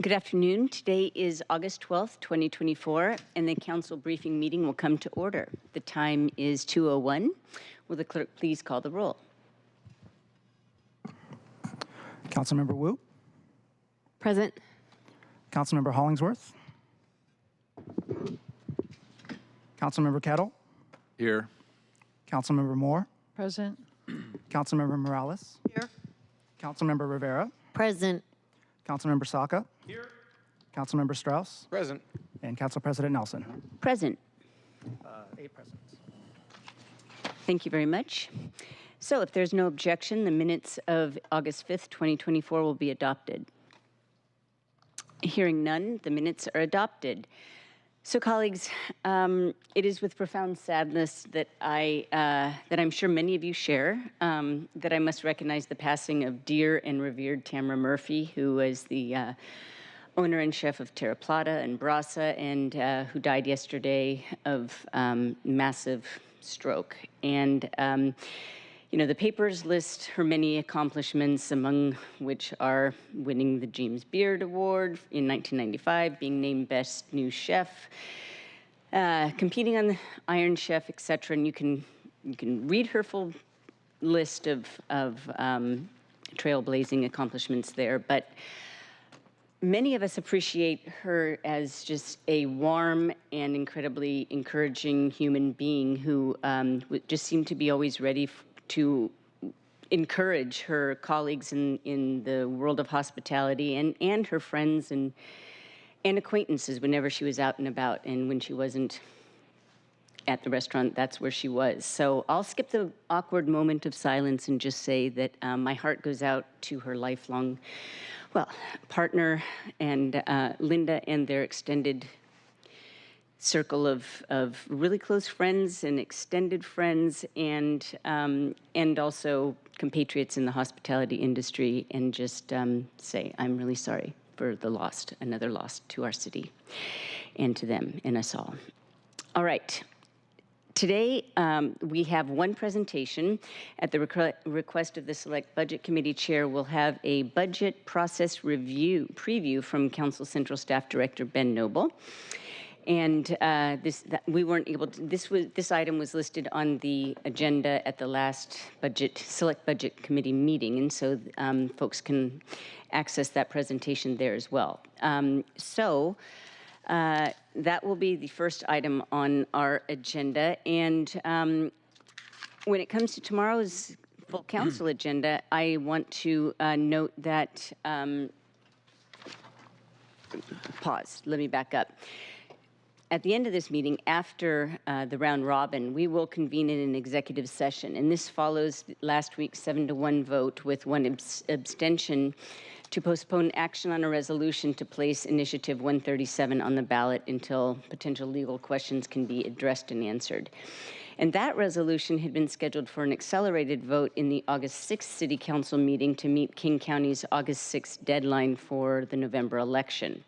Good afternoon. Today is August 12th, 2024, and the council briefing meeting will come to order. The time is 2:01. Will the clerk please call the roll? Councilmember Wu, Present. Councilmember Hollingsworth, Councilmember Kettle, Here. Councilmember Moore, Present. Councilmember Morales, Here. Councilmember Rivera, Present. Councilmember Saka, Here. Councilmember Strauss, Present. and Council President Nelson. Present. 8 present. Thank you very much. So if there's no objection, the minutes of August 5th, 2024 will be adopted. Hearing none, the minutes are adopted. So colleagues, it is with profound sadness that I'm sure many of you share, that I must recognize the passing of dear and revered Tamara Murphy, who was the owner and chef of Terra Plata and Brasa, and who died yesterday of massive stroke. And the papers list her many accomplishments, among which are winning the James Beard Award in 1995, being named Best New Chef, competing on the Iron Chef, etc. And you can read her full list of trailblazing accomplishments there. But many of us appreciate her as just a warm and incredibly encouraging human being who just seemed to be always ready to encourage her colleagues in the world of hospitality and her friends and acquaintances whenever she was out and about. And when she wasn't at the restaurant, that's where she was. So I'll skip the awkward moment of silence and just say that my heart goes out to her lifelong, partner and Linda and their extended circle of really close friends and extended friends and also compatriots in the hospitality industry, and just say I'm really sorry for the loss, another loss to our city and to them and us all. All right. Today, we have one presentation. At the request of the Select Budget Committee Chair, we'll have a budget process preview from Council Central Staff Director Ben Noble. And we weren't able to. This item was listed on the agenda at the last Select Budget Committee meeting, and so folks can access that presentation there as well. That will be the first item on our agenda. And when it comes to tomorrow's full council agenda, I want to note that, pause, let me back up. At the end of this meeting, after the round robin, we will convene in an executive session. And this follows last week's 7-1 vote with one abstention to postpone action on a resolution to place Initiative 137 on the ballot until potential legal questions can be addressed and answered. And that resolution had been scheduled for an accelerated vote in the August 6th City Council meeting to meet King County's August 6th deadline for the November election.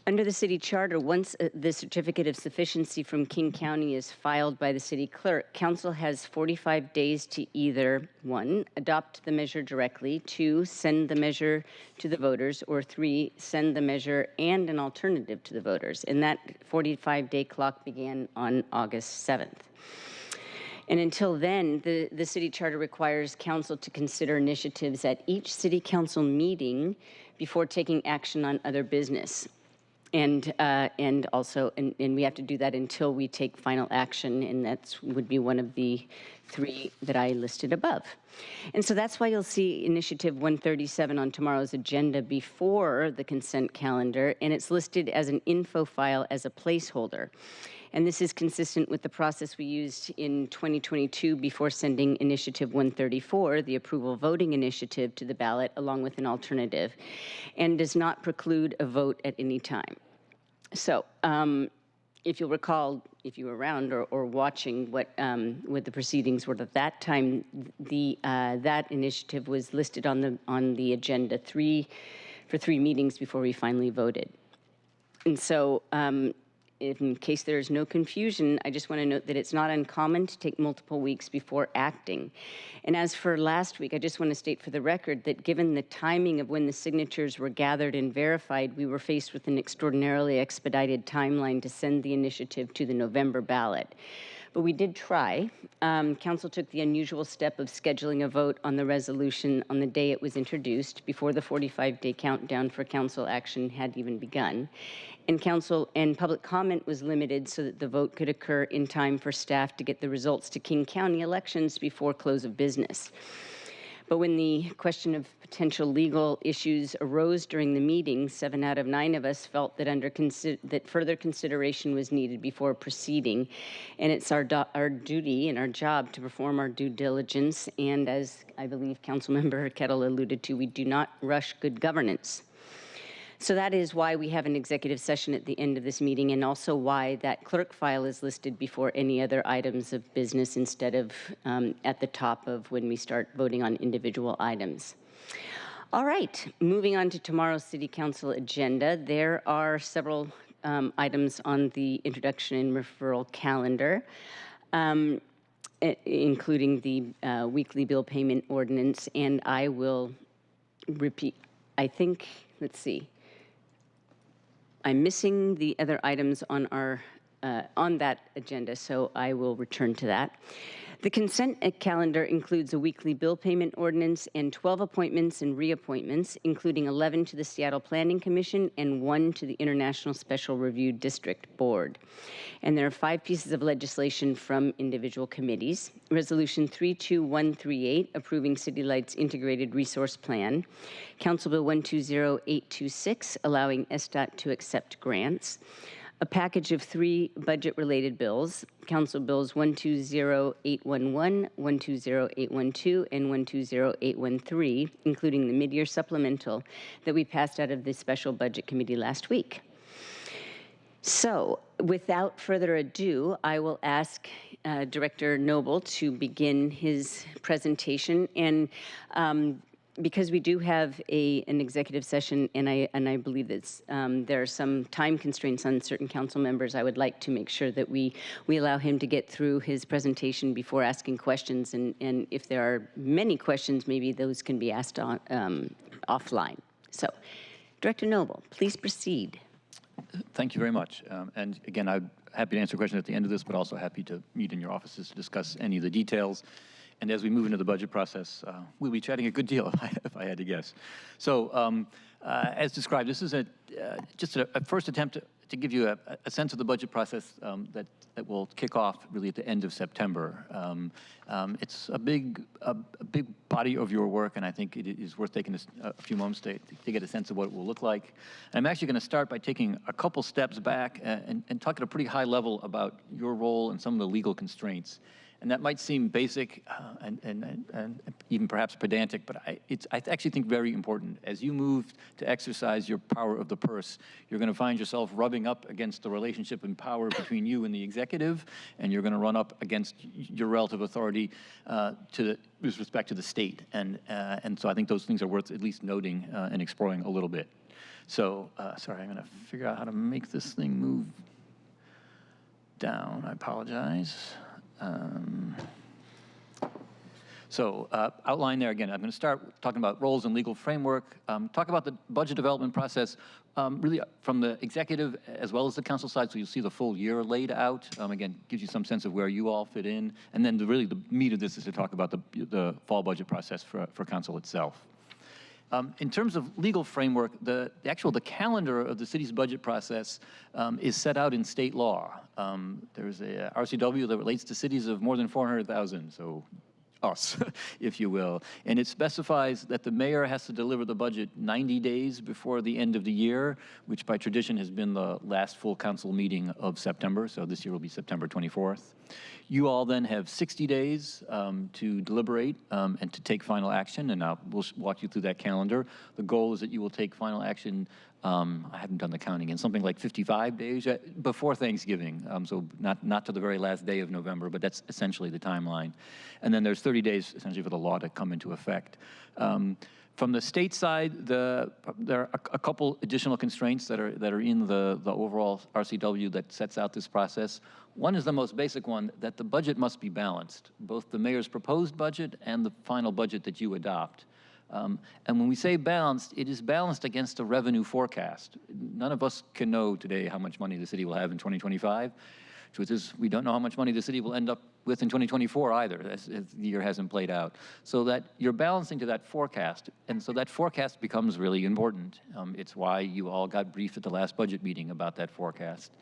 Under the city charter, once the certificate of sufficiency from King County is filed by the city clerk, council has 45 days to either 1, adopt the measure directly, 2, send the measure to the voters, or 3, send the measure and an alternative to the voters. And that 45-day clock began on August 7th. And until then, the city charter requires council to consider initiatives at each city council meeting before taking action on other business. And we have to do that until we take final action, and that would be one of the 3 that I listed above. And so that's why you'll see Initiative 137 on tomorrow's agenda before the consent calendar, and it's listed as an info file as a placeholder. And this is consistent with the process we used in 2022 before sending Initiative 134, the approval voting initiative, to the ballot along with an alternative, and does not preclude a vote at any time. So if you'll recall, if you were around or watching what the proceedings were at that time, that initiative was listed on the agenda for 3 meetings before we finally voted. And so in case there is no confusion, I just want to note that it's not uncommon to take multiple weeks before acting. And as for last week, I just want to state for the record that given the timing of when the signatures were gathered and verified, we were faced with an extraordinarily expedited timeline to send the initiative to the November ballot. But we did try. Council took the unusual step of scheduling a vote on the resolution on the day it was introduced, before the 45-day countdown for council action had even begun. And council and public comment was limited so that the vote could occur in time for staff to get the results to King County elections before close of business. But when the question of potential legal issues arose during the meeting, 7 out of 9 of us felt that that further consideration was needed before proceeding. And it's our duty and our job to perform our due diligence. And as I believe Councilmember Kettle alluded to, we do not rush good governance. So that is why we have an executive session at the end of this meeting, and also why that clerk file is listed before any other items of business instead of at the top of when we start voting on individual items. All right, moving on to tomorrow's City Council agenda. There are several items on the introduction and referral calendar, including the weekly bill payment ordinance, and I will repeat, I think, let's see. I'm missing the other items on our on that agenda, so I will return to that. The consent calendar includes a weekly bill payment ordinance and 12 appointments and reappointments, including 11 to the Seattle Planning Commission and 1 to the International Special Review District Board. And there are 5 pieces of legislation from individual committees. Resolution 32138, approving City Light's Integrated Resource Plan. Council Bill 120826, allowing SDOT to accept grants. A package of 3 budget-related bills, Council Bills 120811, 120812, and 120813, including the mid-year supplemental that we passed out of the Special Budget Committee last week. So, without further ado, I will ask Director Noble to begin his presentation. And because we do have an executive session, and I believe that there are some time constraints on certain council members, I would like to make sure that we allow him to get through his presentation before asking questions. And if there are many questions, maybe those can be asked on, offline. So, Director Noble, please proceed. Thank you very much. And again, I'm happy to answer questions at the end of this, but also happy to meet in your offices to discuss any of the details. And as we move into the budget process, we'll be chatting a good deal, if I had to guess. So, as described, this is just a first attempt to give you a sense of the budget process that will kick off really at the end of September. It's a big body of your work, and I think it is worth taking a few moments to get a sense of what it will look like. And I'm actually going to start by taking a couple steps back and talk at a pretty high level about your role and some of the legal constraints. And that might seem basic and even perhaps pedantic, but I actually think very important. As you move to exercise your power of the purse, you're going to find yourself rubbing up against the relationship and power between you and the executive, and you're going to run up against your relative authority with respect to the state. And so I think those things are worth at least noting and exploring a little bit. So, sorry, I'm going to figure out how to make this thing move down. I apologize. Outline there again, I'm going to start talking about roles and legal framework, talk about the budget development process, really from the executive as well as the council side, so you'll see the full year laid out. Again, gives you some sense of where you all fit in. And then really the meat of this is to talk about the fall budget process for council itself. In terms of legal framework, the calendar of the city's budget process is set out in state law. There's a RCW that relates to cities of more than 400,000, so us, if you will. And it specifies that the mayor has to deliver the budget 90 days before the end of the year, which by tradition has been the last full council meeting of September, so this year will be September 24th. You all then have 60 days to deliberate and to take final action, and we'll walk you through that calendar. The goal is that you will take final action I haven't done the counting, in something like 55 days before Thanksgiving. So not to the very last day of November, but that's essentially the timeline. And then there's 30 days essentially for the law to come into effect. From the state side, there are a couple additional constraints that are in the overall RCW that sets out this process. One is the most basic one, that the budget must be balanced, both the mayor's proposed budget and the final budget that you adopt. And when we say balanced, it is balanced against a revenue forecast. None of us can know today how much money the city will have in 2025. Truth is, we don't know how much money the city will end up with in 2024 either, as the year hasn't played out. So that you're balancing to that forecast, and so that forecast becomes really important. It's why you all got briefed at the last budget meeting about that forecast.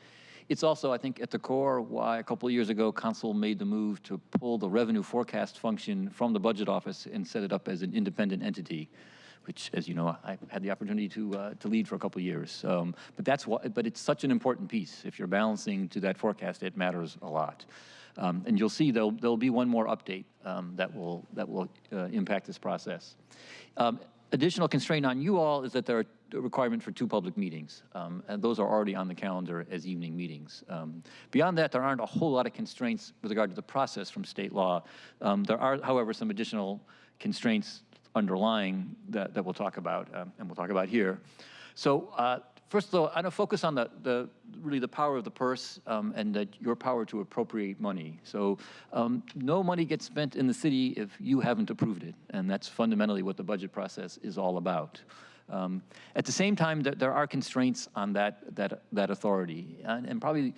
It's also, I think, at the core why a couple of years ago, Council made the move to pull the revenue forecast function from the budget office and set it up as an independent entity, which, as you know, I had the opportunity to lead for a couple of years. But it's such an important piece. If you're balancing to that forecast, it matters a lot. And you'll see there'll be one more update that will impact this process. Additional constraint on you all is that there are a requirement for 2 public meetings, and those are already on the calendar as evening meetings. Beyond that, there aren't a whole lot of constraints with regard to the process from state law. There are, however, some additional constraints underlying that we'll talk about, and we'll talk about here. So first, though, I'm going to focus on really the power of the purse and your power to appropriate money. So no money gets spent in the city if you haven't approved it, and that's fundamentally what the budget process is all about. At the same time, there are constraints on that authority, and probably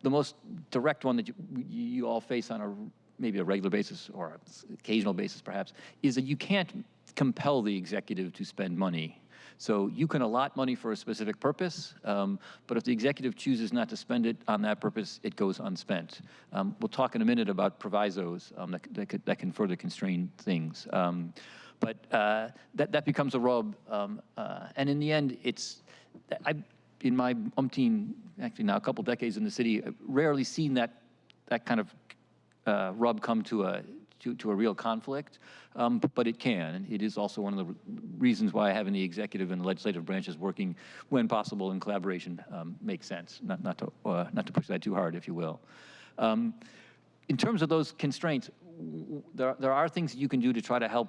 the most direct one that you all face on maybe a regular basis or occasional basis perhaps, is that you can't compel the executive to spend money. So you can allot money for a specific purpose, but if the executive chooses not to spend it on that purpose, it goes unspent. We'll talk in a minute about provisos that can further constrain things. But that becomes a rub, and in the end, in my actually now a couple decades in the city, I've rarely seen that kind of rub come to a real conflict, but it can. And it is also one of the reasons why having the executive and the legislative branches working, when possible, in collaboration makes sense. Not to push that too hard, if you will. In terms of those constraints, there are things that you can do to try to help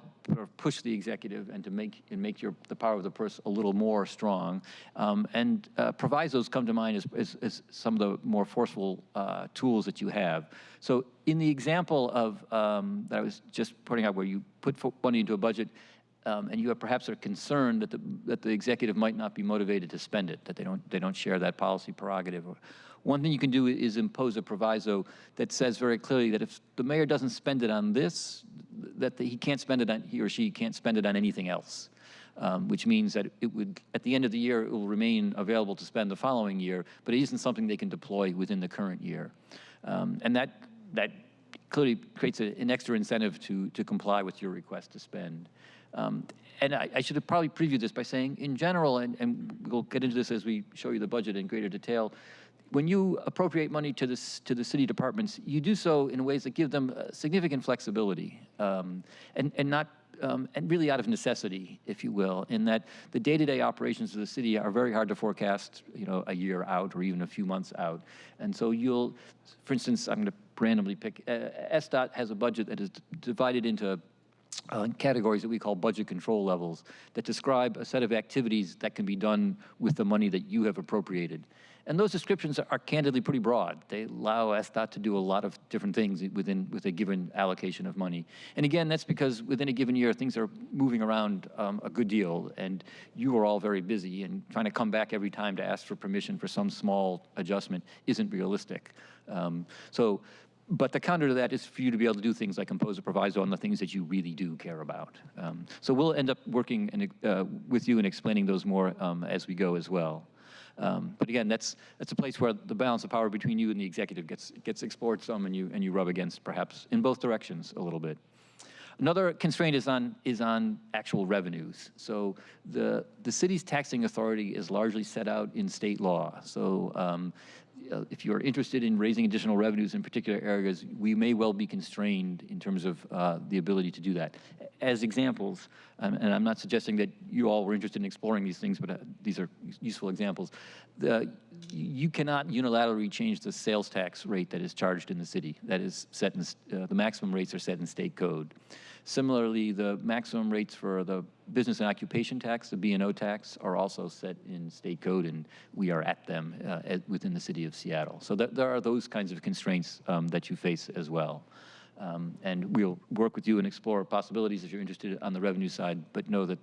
push the executive and to make the power of the purse a little more strong. Provisos come to mind as some of the more forceful tools that you have. So in the example of that I was just pointing out, where you put money into a budget, and you perhaps are concerned that the executive might not be motivated to spend it, that they don't share that policy prerogative. One thing you can do is impose a proviso that says very clearly that if the mayor doesn't spend it on this, that he or she can't spend it on anything else. Which means that at the end of the year, it will remain available to spend the following year, but it isn't something they can deploy within the current year. And that clearly creates an extra incentive to comply with your request to spend. And I should have probably previewed this by saying, in general, and we'll get into this as we show you the budget in greater detail, when you appropriate money to the city departments, you do so in ways that give them significant flexibility, and really out of necessity, if you will, in that the day-to-day operations of the city are very hard to forecast, a year out or even a few months out. And so for instance, I'm going to randomly pick, SDOT has a budget that is divided into categories that we call budget control levels that describe a set of activities that can be done with the money that you have appropriated. And those descriptions are candidly pretty broad. They allow SDOT to do a lot of different things with a given allocation of money. And again, that's because within a given year, things are moving around a good deal, and you are all very busy, and trying to come back every time to ask for permission for some small adjustment isn't realistic. But the counter to that is for you to be able to do things like impose a proviso on the things that you really do care about. So we'll end up working with you and explaining those more as we go as well. But again, that's a place where the balance of power between you and the executive gets explored some, and you rub against perhaps in both directions a little bit. Another constraint is on actual revenues. So the city's taxing authority is largely set out in state law. So if you're interested in raising additional revenues in particular areas, we may well be constrained in terms of the ability to do that. As examples, and I'm not suggesting that you all were interested in exploring these things, but these are useful examples. You cannot unilaterally change the sales tax rate that is charged in the city. That is set in, the maximum rates are set in state code. Similarly, the maximum rates for the business and occupation tax, the B&O tax, are also set in state code, and we are at them within the city of Seattle. So there are those kinds of constraints that you face as well. And we'll work with you and explore possibilities if you're interested on the revenue side, but know that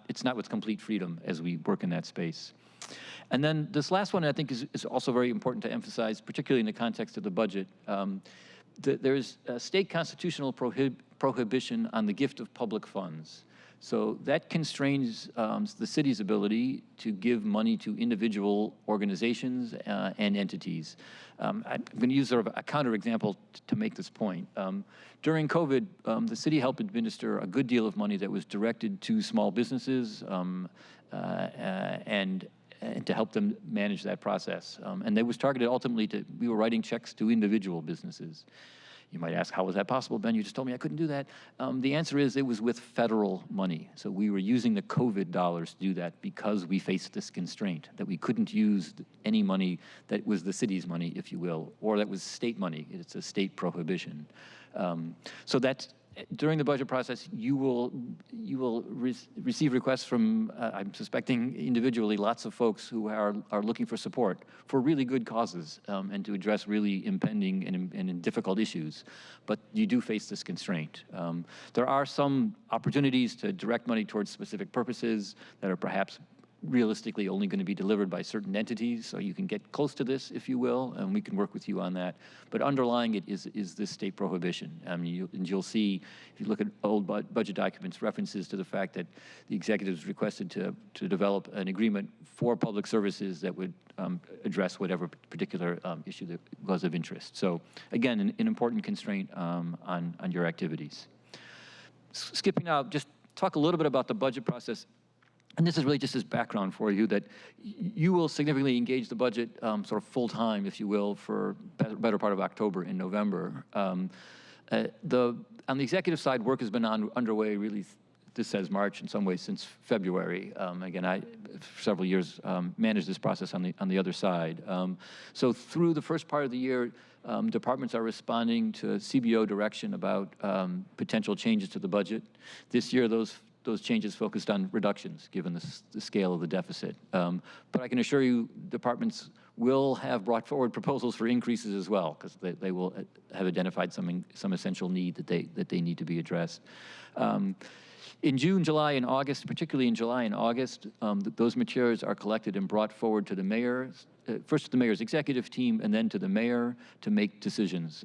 it's not with complete freedom as we work in that space. And then this last one I think is also very important to emphasize, particularly in the context of the budget. There's a state constitutional prohibition on the gift of public funds. So that constrains the city's ability to give money to individual organizations and entities. I'm going to use sort of a counterexample to make this point. During COVID, the city helped administer a good deal of money that was directed to small businesses and to help them manage that process. And that was targeted ultimately we were writing checks to individual businesses. You might ask, how was that possible, Ben? You just told me I couldn't do that. The answer is it was with federal money. So we were using the COVID dollars to do that because we faced this constraint that we couldn't use any money that was the city's money, if you will, or that was state money. It's a state prohibition. So that's, during the budget process, you will receive requests from, I'm suspecting individually, lots of folks who are looking for support for really good causes and to address really impending and difficult issues. But you do face this constraint. There are some opportunities to direct money towards specific purposes that are perhaps realistically only going to be delivered by certain entities, so you can get close to this, if you will, and we can work with you on that. But underlying it is this state prohibition. You'll see, if you look at old budget documents, references to the fact that the executives requested to develop an agreement for public services that would address whatever particular issue that was of interest. So again, an important constraint on your activities. Skipping out, just talk a little bit about the budget process. And this is really just as background for you, that you will significantly engage the budget sort of full-time, if you will, for better part of October and November. On the executive side, work has been underway really, this says March in some ways, since February. Again, I, for several years, managed this process on the other side. So through the first part of the year, departments are responding to CBO direction about potential changes to the budget. This year, those changes focused on reductions, given the scale of the deficit. But I can assure you, departments will have brought forward proposals for increases as well, because they will have identified some essential need that they need to be addressed. In June, July, and August, particularly in July and August, those materials are collected and brought forward to the mayor, first to the mayor's executive team, and then to the mayor to make decisions.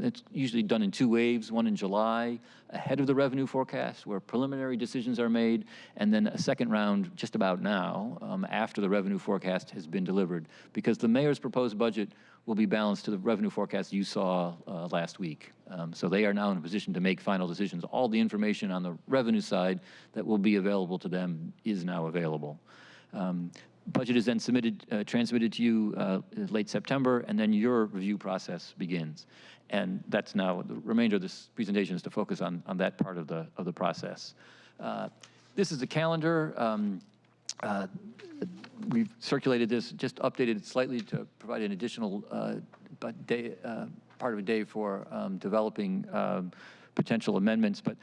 It's usually done in two waves, one in July, ahead of the revenue forecast, where preliminary decisions are made, and then a second round just about now, after the revenue forecast has been delivered, because the mayor's proposed budget will be balanced to the revenue forecast you saw last week. So they are now in a position to make final decisions. All the information on the revenue side that will be available to them is now available. Budget is then transmitted to you late September, and then your review process begins. And that's now, the remainder of this presentation is to focus on that part of the process. This is the calendar. We've circulated this, just updated it slightly to provide an additional part of a day for developing potential amendments. But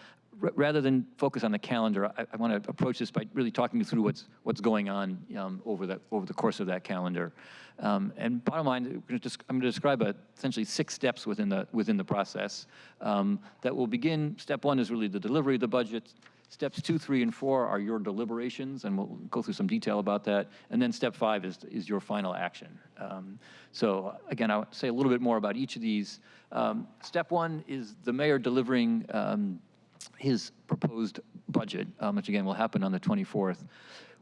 rather than focus on the calendar, I want to approach this by really talking you through what's going on over the course of that calendar. And bottom line, I'm going to describe essentially 6 steps within the process that will begin. Step 1 is really the delivery of the budget. Steps 2, 3, and 4 are your deliberations, and we'll go through some detail about that. And then step 5 is your final action. So again, I'll say a little bit more about each of these. Step 1 is the mayor delivering his proposed budget, which again will happen on the 24th.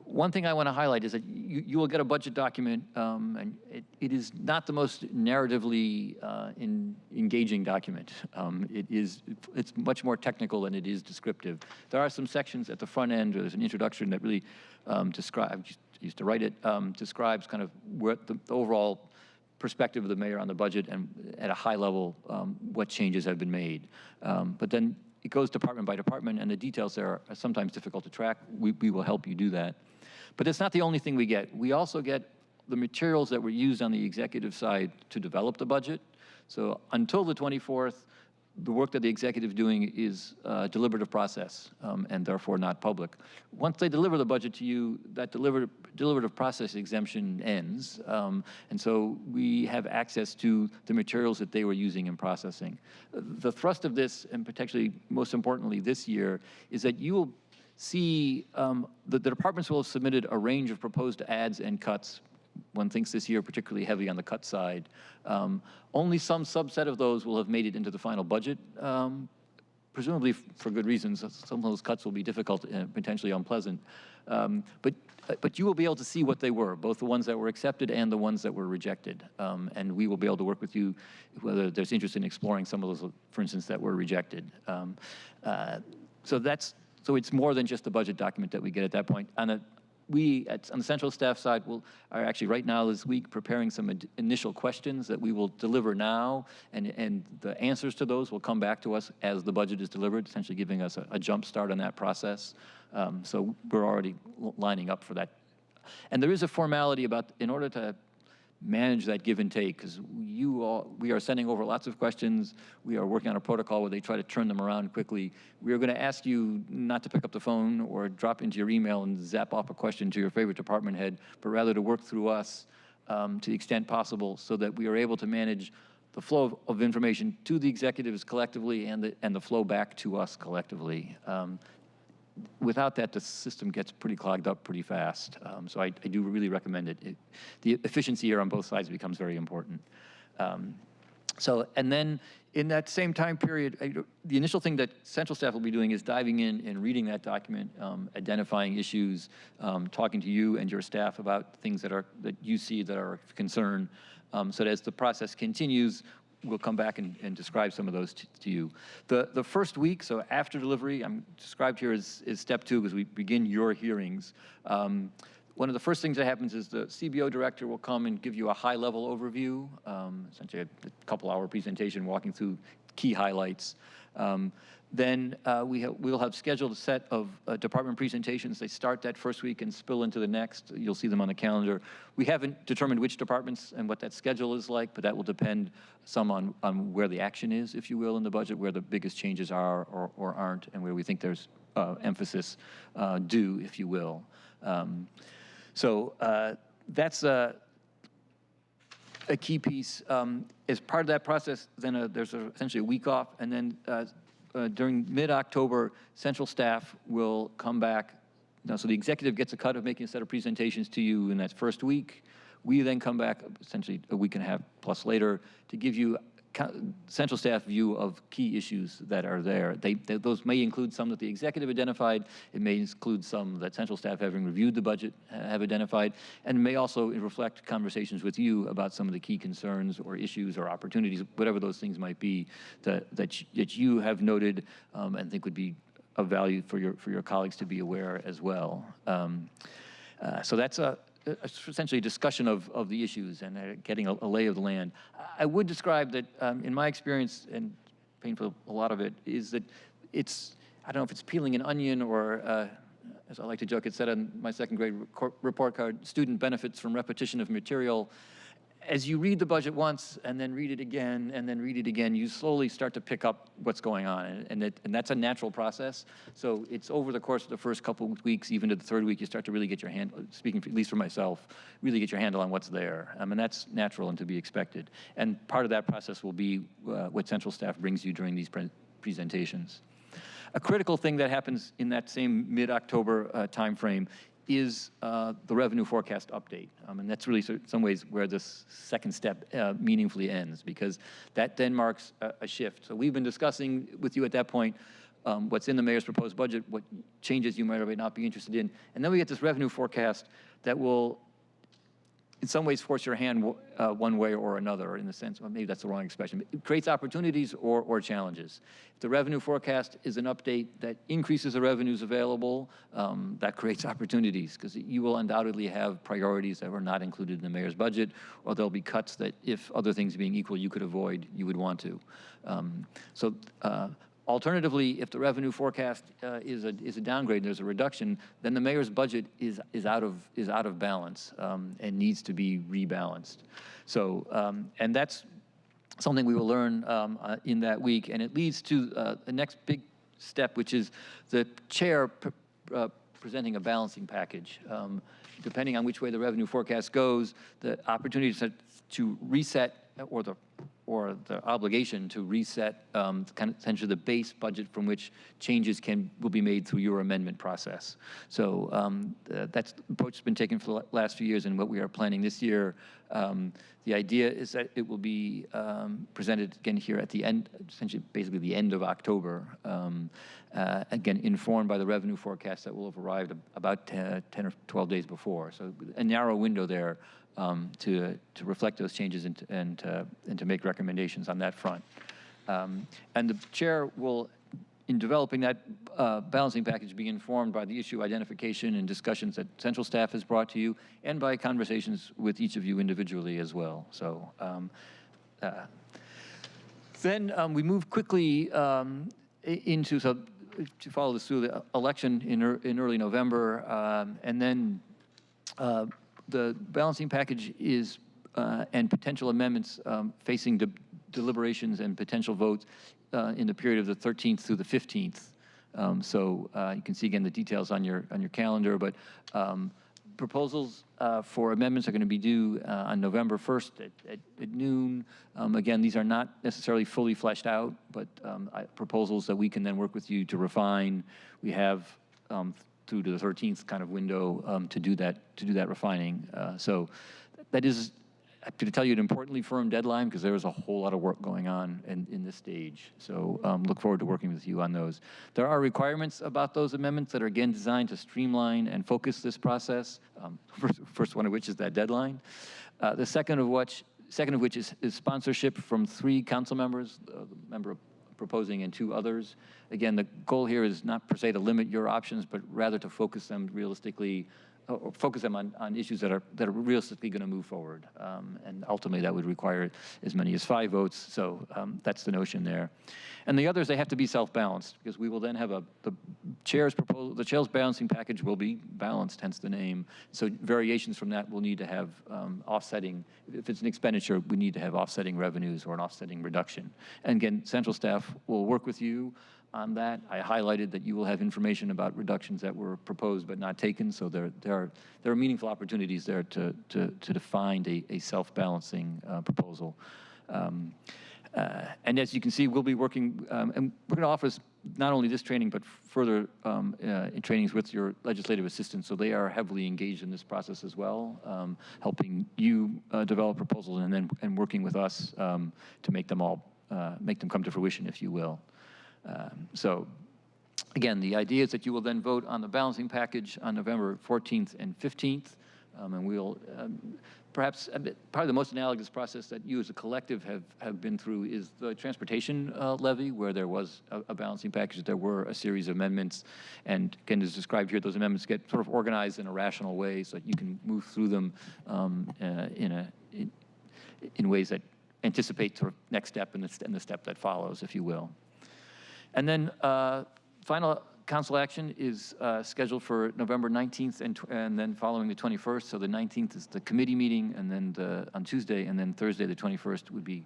One thing I want to highlight is that you will get a budget document, and it is not the most narratively engaging document. It's much more technical than it is descriptive. There are some sections at the front end. There's an introduction that really describes, I used to write it, describes kind of what the overall perspective of the mayor on the budget and at a high level what changes have been made. But then it goes department by department, and the details there are sometimes difficult to track. We will help you do that. But it's not the only thing we get. We also get the materials that were used on the executive side to develop the budget. So until the 24th, the work that the executive is doing is a deliberative process and therefore not public. Once they deliver the budget to you, that deliberative process exemption ends. And so we have access to the materials that they were using in processing. The thrust of this, and potentially most importantly this year, is that you will see the departments will have submitted a range of proposed adds and cuts. One thinks this year particularly heavy on the cut side. Only some subset of those will have made it into the final budget, presumably for good reasons. Some of those cuts will be difficult and potentially unpleasant. But you will be able to see what they were, both the ones that were accepted and the ones that were rejected. And we will be able to work with you whether there's interest in exploring some of those, for instance, that were rejected. So it's more than just the budget document that we get at that point. We, on the central staff side, are actually right now this week preparing some initial questions that we will deliver now, and the answers to those will come back to us as the budget is delivered, essentially giving us a jump start on that process. So we're already lining up for that. And there is a formality about, in order to manage that give and take, because we are sending over lots of questions. We are working on a protocol where they try to turn them around quickly. We are going to ask you not to pick up the phone or drop into your email and zap off a question to your favorite department head, but rather to work through us to the extent possible so that we are able to manage the flow of information to the executives collectively and the flow back to us collectively. Without that, the system gets pretty clogged up pretty fast. So I do really recommend it. The efficiency here on both sides becomes very important. And then in that same time period, the initial thing that central staff will be doing is diving in and reading that document, identifying issues, talking to you and your staff about things that you see that are of concern, so that as the process continues, we'll come back and describe some of those to you. The first week, so after delivery, I'm described here as step 2 because we begin your hearings. One of the first things that happens is the CBO director will come and give you a high-level overview, essentially a couple-hour presentation walking through key highlights. Then we'll have scheduled a set of department presentations. They start that first week and spill into the next. You'll see them on the calendar. We haven't determined which departments and what that schedule is like, but that will depend some on where the action is, if you will, in the budget, where the biggest changes are or aren't, and where we think there's emphasis due, if you will. That's a key piece. As part of that process, then there's essentially a week off, and then during mid-October, central staff will come back. So the executive gets a cut of making a set of presentations to you in that first week. We then come back essentially a week and a half plus later to give you central staff view of key issues that are there. Those may include some that the executive identified. It may include some that central staff, having reviewed the budget, have identified, and may also reflect conversations with you about some of the key concerns or issues or opportunities, whatever those things might be, that you have noted and think would be of value for your colleagues to be aware as well. So that's essentially a discussion of the issues and getting a lay of the land. I would describe that, in my experience, and painful a lot of it, is that I don't know if it's peeling an onion or, as I like to joke, it said on my second grade report card, student benefits from repetition of material. As you read the budget once and then read it again and then read it again, you slowly start to pick up what's going on, and that's a natural process. So it's over the course of the first couple of weeks, even to the third week, you start to really get your hand, speaking at least for myself, really get your handle on what's there. And that's natural and to be expected. And part of that process will be what central staff brings you during these presentations. A critical thing that happens in that same mid-October timeframe is the revenue forecast update. And that's really in some ways where this second step meaningfully ends, because that then marks a shift. So we've been discussing with you at that point what's in the mayor's proposed budget, what changes you might or might not be interested in. And then we get this revenue forecast that will in some ways force your hand one way or another, in the sense, well, maybe that's the wrong expression. It creates opportunities or challenges. If the revenue forecast is an update that increases the revenues available, that creates opportunities, because you will undoubtedly have priorities that were not included in the mayor's budget, or there'll be cuts that, if other things being equal, you could avoid, you would want to. Alternatively, if the revenue forecast is a downgrade, there's a reduction, then the mayor's budget is out of balance and needs to be rebalanced. So, and that's something we will learn in that week, and it leads to the next big step, which is the chair presenting a balancing package. Depending on which way the revenue forecast goes, the opportunity to reset, or the obligation to reset essentially the base budget from which changes will be made through your amendment process. So that's the approach that's been taken for the last few years, and what we are planning this year. The idea is that it will be presented again here at the end, essentially basically the end of October, again informed by the revenue forecast that will have arrived about 10 or 12 days before. So a narrow window there to reflect those changes and to make recommendations on that front. And the chair will, in developing that balancing package, be informed by the issue identification and discussions that central staff has brought to you, and by conversations with each of you individually as well. So then we move quickly into, to follow this through, the election in early November, and then the balancing package is, and potential amendments facing deliberations and potential votes in the period of the 13th through the 15th. So you can see again the details on your calendar, but proposals for amendments are going to be due on November 1st at noon. Again, these are not necessarily fully fleshed out, but proposals that we can then work with you to refine. We have through to the 13th kind of window to do that refining. So that is, to tell you, an importantly firm deadline, because there is a whole lot of work going on in this stage. So look forward to working with you on those. There are requirements about those amendments that are again designed to streamline and focus this process. First one of which is that deadline. The second of which is sponsorship from 3 council members, the member proposing and 2 others. Again, the goal here is not per se to limit your options, but rather to focus them realistically, or focus them on issues that are realistically going to move forward. And ultimately, that would require as many as 5 votes. So that's the notion there. And the others, they have to be self-balanced, because we will then have the chair's proposal. The chair's balancing package will be balanced, hence the name. So variations from that will need to have offsetting. If it's an expenditure, we need to have offsetting revenues or an offsetting reduction. And again, central staff will work with you on that. I highlighted that you will have information about reductions that were proposed but not taken, so there are meaningful opportunities there to find a self-balancing proposal. And as you can see, we'll be working, and we're going to offer not only this training, but further in trainings with your legislative assistants, so they are heavily engaged in this process as well, helping you develop proposals and working with us to make them come to fruition, if you will. So again, the idea is that you will then vote on the balancing package on November 14th and 15th, and we'll perhaps probably the most analogous process that you as a collective have been through is the transportation levy, where there was a balancing package. There were a series of amendments, and again, as described here, those amendments get sort of organized in a rational way so that you can move through them in ways that anticipate sort of next step and the step that follows, if you will. And then final council action is scheduled for November 19th and then following the 21st. So the 19th is the committee meeting, and then on Tuesday, and then Thursday the 21st would be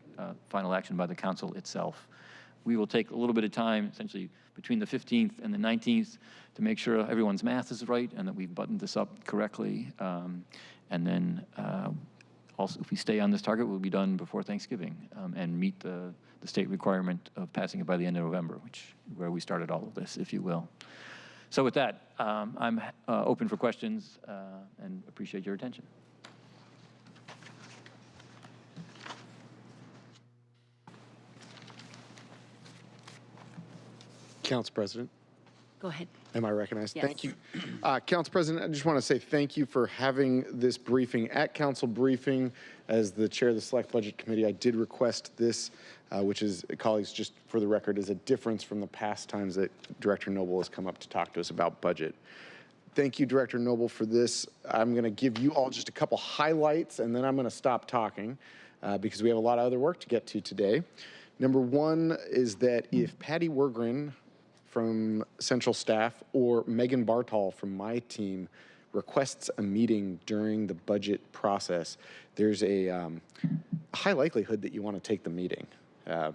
final action by the council itself. We will take a little bit of time, essentially between the 15th and the 19th, to make sure everyone's math is right and that we've buttoned this up correctly. And then also, if we stay on this target, we'll be done before Thanksgiving and meet the state requirement of passing it by the end of November, where we started all of this, if you will. So with that, I'm open for questions and appreciate your attention. Council President. Go ahead. Am I recognized? Yes. Thank you. Council President, I just want to say thank you for having this briefing at council briefing. As the chair of the Select Budget Committee, I did request this, which is, colleagues, just for the record, is a difference from the past times that Director Noble has come up to talk to us about budget. Thank you, Director Noble, for this. I'm going to give you all just a couple highlights, and then I'm going to stop talking because we have a lot of other work to get to today. Number one is that if Patty Wergren from Central Staff or Megan Bartol from my team requests a meeting during the budget process, there's a high likelihood that you want to take the meeting.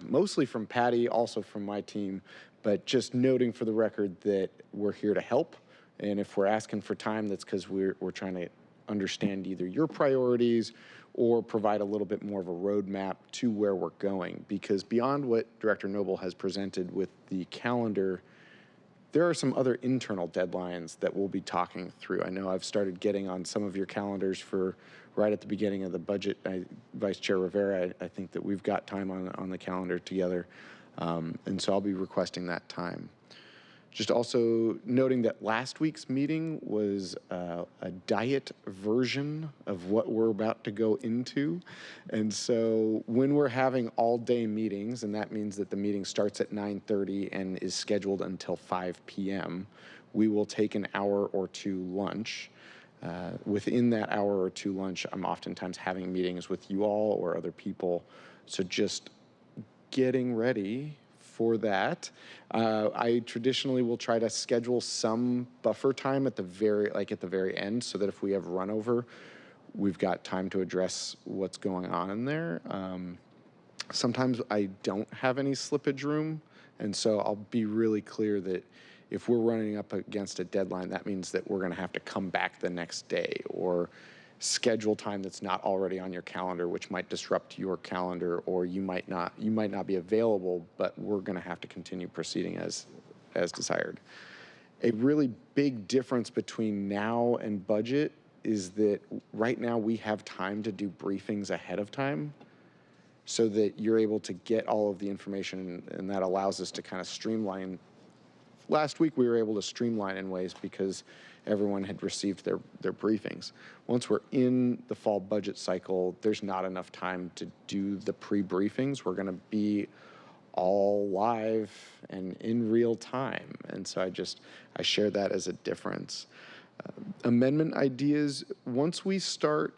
Mostly from Patty, also from my team, but just noting for the record that we're here to help. And if we're asking for time, that's because we're trying to understand either your priorities or provide a little bit more of a roadmap to where we're going. Because beyond what Director Noble has presented with the calendar, there are some other internal deadlines that we'll be talking through. I know I've started getting on some of your calendars for right at the beginning of the budget. Vice Chair Rivera, I think that we've got time on the calendar together. And so I'll be requesting that time. Just also noting that last week's meeting was a diet version of what we're about to go into. And so when we're having all-day meetings, and that means that the meeting starts at 9:30 and is scheduled until 5 p.m., we will take an hour or two lunch. Within that hour or two lunch, I'm oftentimes having meetings with you all or other people. So just getting ready for that. I traditionally will try to schedule some buffer time at the very end, so that if we have run over, we've got time to address what's going on in there. Sometimes I don't have any slippage room, and so I'll be really clear that if we're running up against a deadline, that means that we're going to have to come back the next day or schedule time that's not already on your calendar, which might disrupt your calendar, or you might not be available, but we're going to have to continue proceeding as desired. A really big difference between now and budget is that right now we have time to do briefings ahead of time so that you're able to get all of the information, and that allows us to kind of streamline. Last week we were able to streamline in ways because everyone had received their briefings. Once we're in the fall budget cycle, there's not enough time to do the pre-briefings. We're going to be all live and in real time. And so I share that as a difference. Amendment ideas, once we start,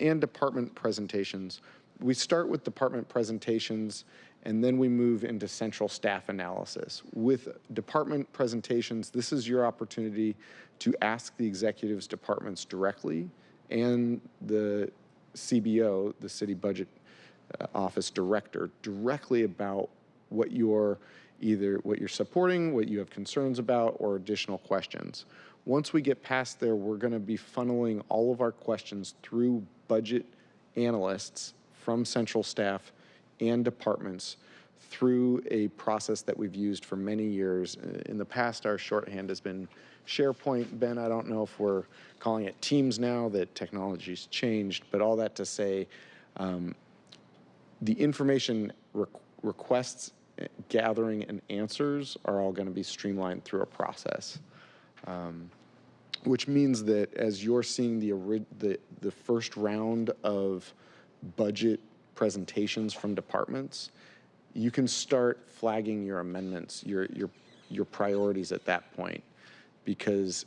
and department presentations, we start with department presentations and then we move into central staff analysis. With department presentations, this is your opportunity to ask the executives departments directly and the CBO, the City Budget Office Director, directly about what you're supporting, what you have concerns about, or additional questions. Once we get past there, we're going to be funneling all of our questions through budget analysts from central staff and departments through a process that we've used for many years. In the past, our shorthand has been SharePoint. Ben, I don't know if we're calling it Teams now, that technology's changed, but all that to say, the information requests, gathering, and answers are all going to be streamlined through a process. Which means that as you're seeing the first round of budget presentations from departments, you can start flagging your amendments, your priorities at that point, because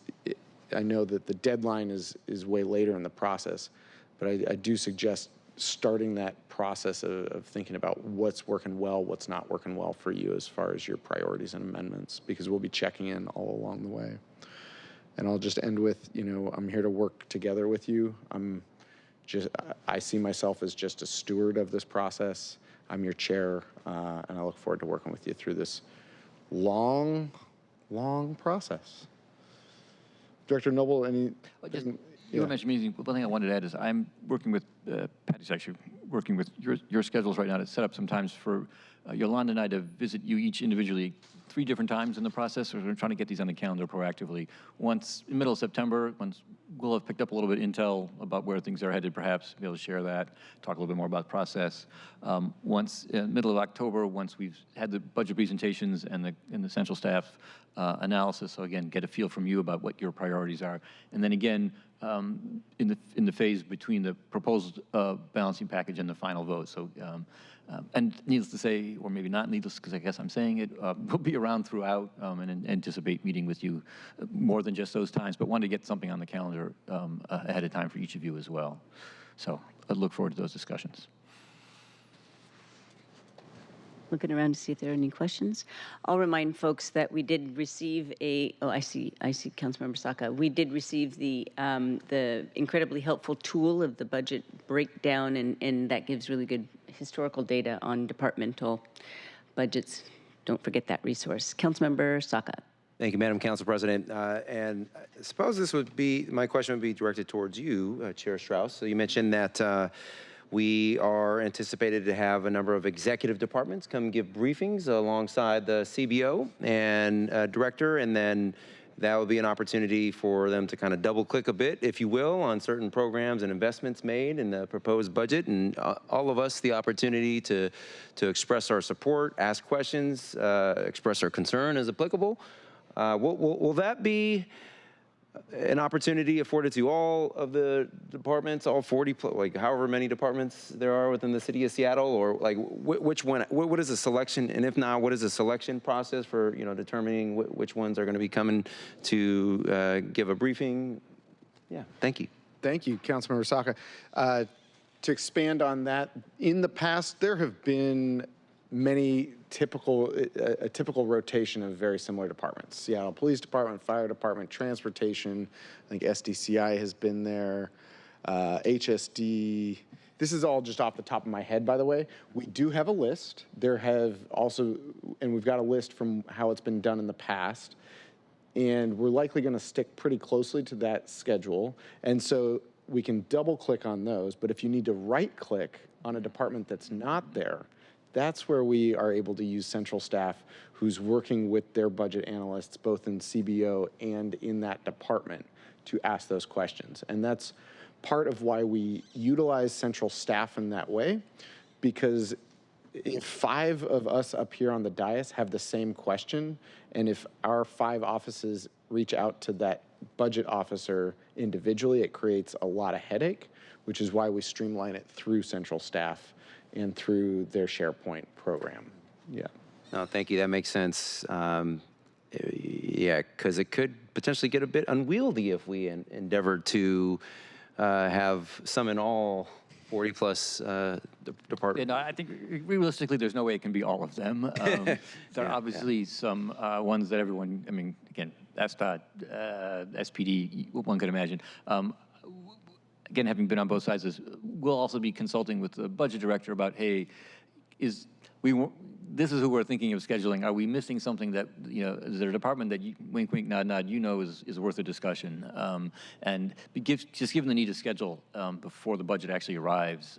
I know that the deadline is way later in the process, but I do suggest starting that process of thinking about what's working well, what's not working well for you as far as your priorities and amendments, because we'll be checking in all along the way. And I'll just end with, I'm here to work together with you. I see myself as just a steward of this process. I'm your chair, and I look forward to working with you through this long process. Director Noble, You mentioned meeting. One thing I wanted to add is I'm working with, Patty's actually working with your schedules right now to set up sometimes for Yolanda and I to visit you each individually 3 different times in the process. We're trying to get these on the calendar proactively. Once in the middle of September, once we'll have picked up a little bit of intel about where things are headed, perhaps be able to share that, talk a little bit more about the process. Once in the middle of October, once we've had the budget presentations and the central staff analysis, so again, get a feel from you about what your priorities are. And then again, in the phase between the proposed balancing package and the final vote. So, and needless to say, or maybe not needless, because I guess I'm saying it, we'll be around throughout and anticipate meeting with you more than just those times, but wanted to get something on the calendar ahead of time for each of you as well. So I look forward to those discussions. Looking around to see if there are any questions. I'll remind folks that we did receive I see Councilmember Saka. We did receive the incredibly helpful tool of the budget breakdown, and that gives really good historical data on departmental budgets. Don't forget that resource. Councilmember Saka. Thank you, Madam Council President. And I suppose my question would be directed towards you, Chair Strauss. So you mentioned that we are anticipated to have a number of executive departments come give briefings alongside the CBO and director, and then that will be an opportunity for them to kind of double click a bit, if you will, on certain programs and investments made in the proposed budget, and all of us the opportunity to express our support, ask questions, express our concern as applicable. Will that be an opportunity afforded to all of the departments, all 40, like however many departments there are within the city of Seattle, or like which one? What is the selection? And if not, what is the selection process for determining which ones are going to be coming to give a briefing? Yeah, thank you. Thank you, Councilmember Saka. To expand on that, in the past, there have been a typical rotation of very similar departments. Seattle Police Department, Fire Department, Transportation, I think SDCI has been there, HSD. This is all just off the top of my head, by the way. We do have a list. There have also, and we've got a list from how it's been done in the past, and we're likely going to stick pretty closely to that schedule. And so we can double click on those, but if you need to right click on a department that's not there, that's where we are able to use central staff who's working with their budget analysts, both in CBO and in that department, to ask those questions. And that's part of why we utilize central staff in that way, because if 5 of us up here on the dais have the same question, and if our 5 offices reach out to that budget officer individually, it creates a lot of headache, which is why we streamline it through central staff and through their SharePoint program. Yeah. No, thank you. That makes sense. Yeah, because it could potentially get a bit unwieldy if we endeavor to have some in all 40-plus departments. I think realistically, there's no way it can be all of them. There are obviously some ones that everyone, I mean, again, SDOT, SPD, one could imagine. Again, having been on both sides, we'll also be consulting with the budget director about, hey, this is who we're thinking of scheduling. Are we missing something that, is there a department that you, wink, wink, nod, nod, is worth a discussion? And just given the need to schedule before the budget actually arrives,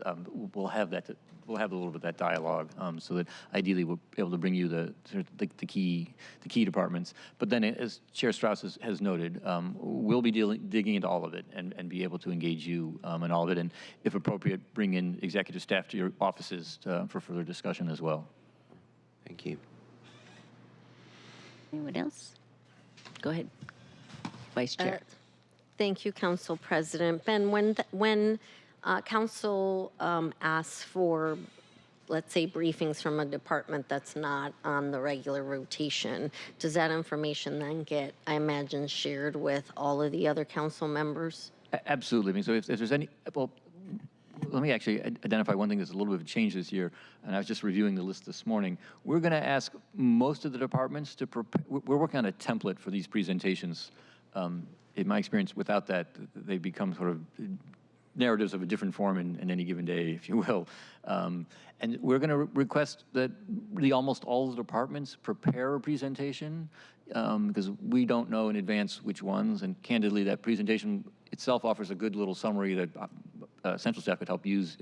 we'll have a little bit of that dialogue, so that ideally we'll be able to bring you the key departments. But then, as Chair Strauss has noted, we'll be digging into all of it and be able to engage you in all of it, and if appropriate, bring in executive staff to your offices for further discussion as well. Thank you. Anyone else? Go ahead, Vice Chair. Thank you, Council President. Ben, when Council asks for, let's say, briefings from a department that's not on the regular rotation, does that information then get, I imagine, shared with all of the other council members? Absolutely. I mean, so if there's any, well, let me actually identify one thing that's a little bit of a change this year, and I was just reviewing the list this morning. We're going to ask most of the departments to prepare. We're working on a template for these presentations. In my experience, without that, they become sort of narratives of a different form in any given day, if you will. And we're going to request that really almost all the departments prepare a presentation, because we don't know in advance which ones, and candidly, that presentation itself offers a good little summary that central staff could help use.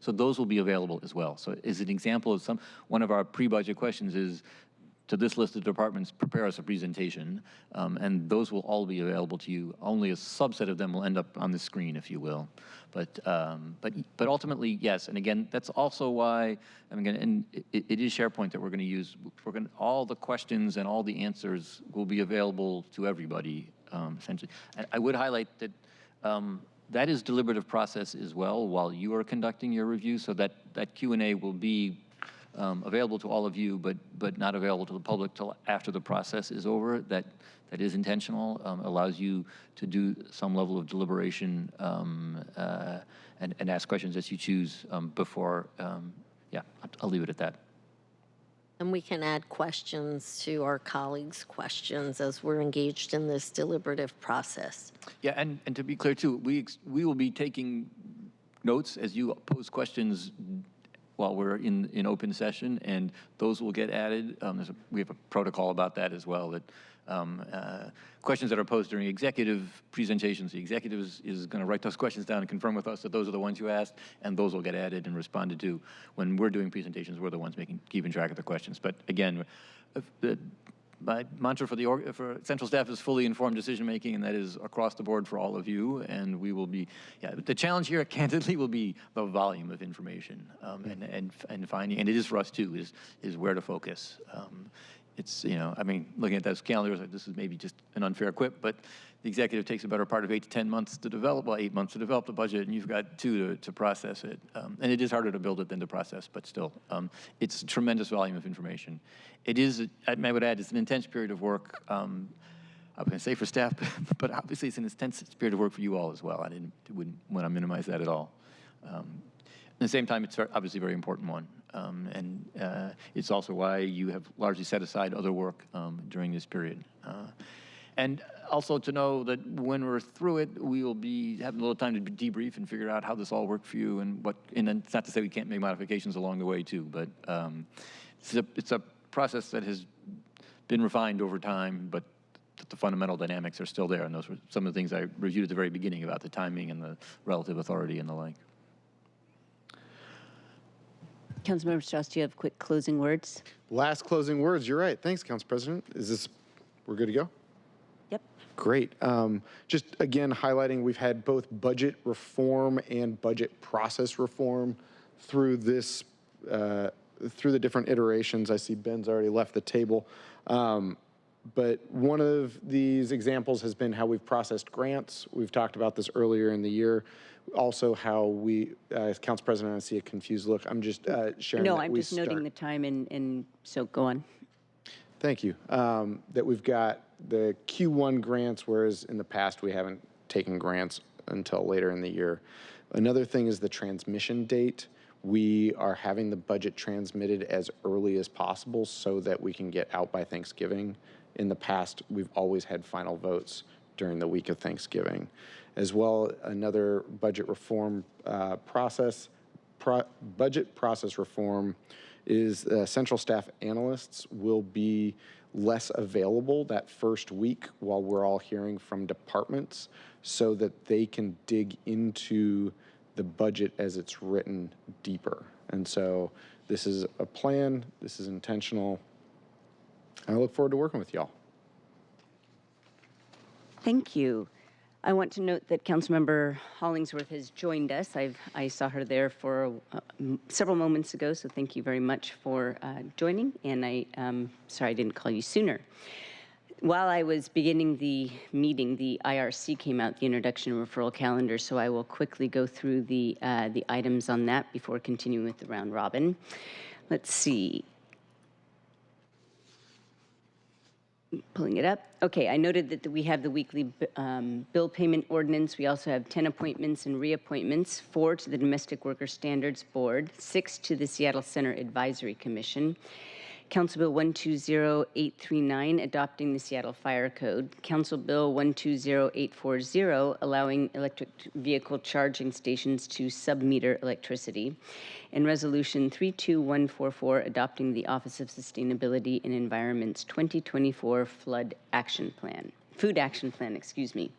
So those will be available as well. So as an example of one of our pre-budget questions is, to this list of departments, prepare us a presentation, and those will all be available to you. Only a subset of them will end up on the screen, if you will. But ultimately, yes. And again, that's also why it is SharePoint that we're going to use. All the questions and all the answers will be available to everybody, essentially. And I would highlight that that is deliberative process as well while you are conducting your review. So that Q&A will be available to all of you, but not available to the public till after the process is over. That is intentional, allows you to do some level of deliberation and ask questions as you choose before, yeah, I'll leave it at that. And we can add questions to our colleagues' questions as we're engaged in this deliberative process. Yeah, and to be clear too, we will be taking notes as you pose questions while we're in open session, and those will get added. We have a protocol about that as well, that questions that are posed during executive presentations, the executive is going to write those questions down and confirm with us that those are the ones you asked, and those will get added and responded to. When we're doing presentations, we're the ones keeping track of the questions. But again, my mantra for central staff is fully informed decision-making, and that is across the board for all of you. And we will be, the challenge here, candidly, will be the volume of information and finding, and it is for us too, is where to focus. It's, looking at those calendars, this is maybe just an unfair quip, but the executive takes a better part of 8 to 10 months to develop, 8 months to develop the budget, and you've got 2 to process it. And it is harder to build it than to process, but still, it's a tremendous volume of information. It is, I would add, it's an intense period of work. I'm going to say for staff, but obviously it's an intense period of work for you all as well. I wouldn't want to minimize that at all. At the same time, it's obviously a very important one. It's also why you have largely set aside other work during this period. And also to know that when we're through it, we will be having a little time to debrief and figure out how this all worked for you and then it's not to say we can't make modifications along the way too, but it's a process that has been refined over time, but the fundamental dynamics are still there. And those were some of the things I reviewed at the very beginning about the timing and the relative authority and the like. Councilmember Strauss, do you have quick closing words? Last closing words. You're right. Thanks, Council President. We're good to go? Yep. Great. Just again, highlighting we've had both budget reform and budget process reform through this, through the different iterations. I see Ben's already left the table. But one of these examples has been how we've processed grants. We've talked about this earlier in the year. Also how we, as Council President, I see a confused look. I'm just sharing No, that I'm just noting the time, and so go on. Thank you. That we've got the Q1 grants, whereas in the past we haven't taken grants until later in the year. Another thing is the transmission date. We are having the budget transmitted as early as possible so that we can get out by Thanksgiving. In the past, we've always had final votes during the week of Thanksgiving. As well, another budget reform budget process reform is central staff analysts will be less available that first week while we're all hearing from departments so that they can dig into the budget as it's written deeper. And so this is a plan, this is intentional. I look forward to working with y'all. Thank you. I want to note that Councilmember Hollingsworth has joined us. I saw her there for several moments ago, so thank you very much for joining. And sorry I didn't call you sooner. While I was beginning the meeting, the IRC came out, the introduction and referral calendar, so I will quickly go through the items on that before continuing with the round robin. Let's see. Pulling it up. Okay, I noted that we have the weekly bill payment ordinance. We also have 10 appointments and reappointments, 4 to the Domestic Worker Standards Board, 6 to the Seattle Center Advisory Commission. Council Bill 120839, adopting the Seattle Fire Code. Council Bill 120840, allowing electric vehicle charging stations to sub-meter electricity. And Resolution 32144, adopting the Office of Sustainability and Environment's 2024 Food Action Plan, excuse me.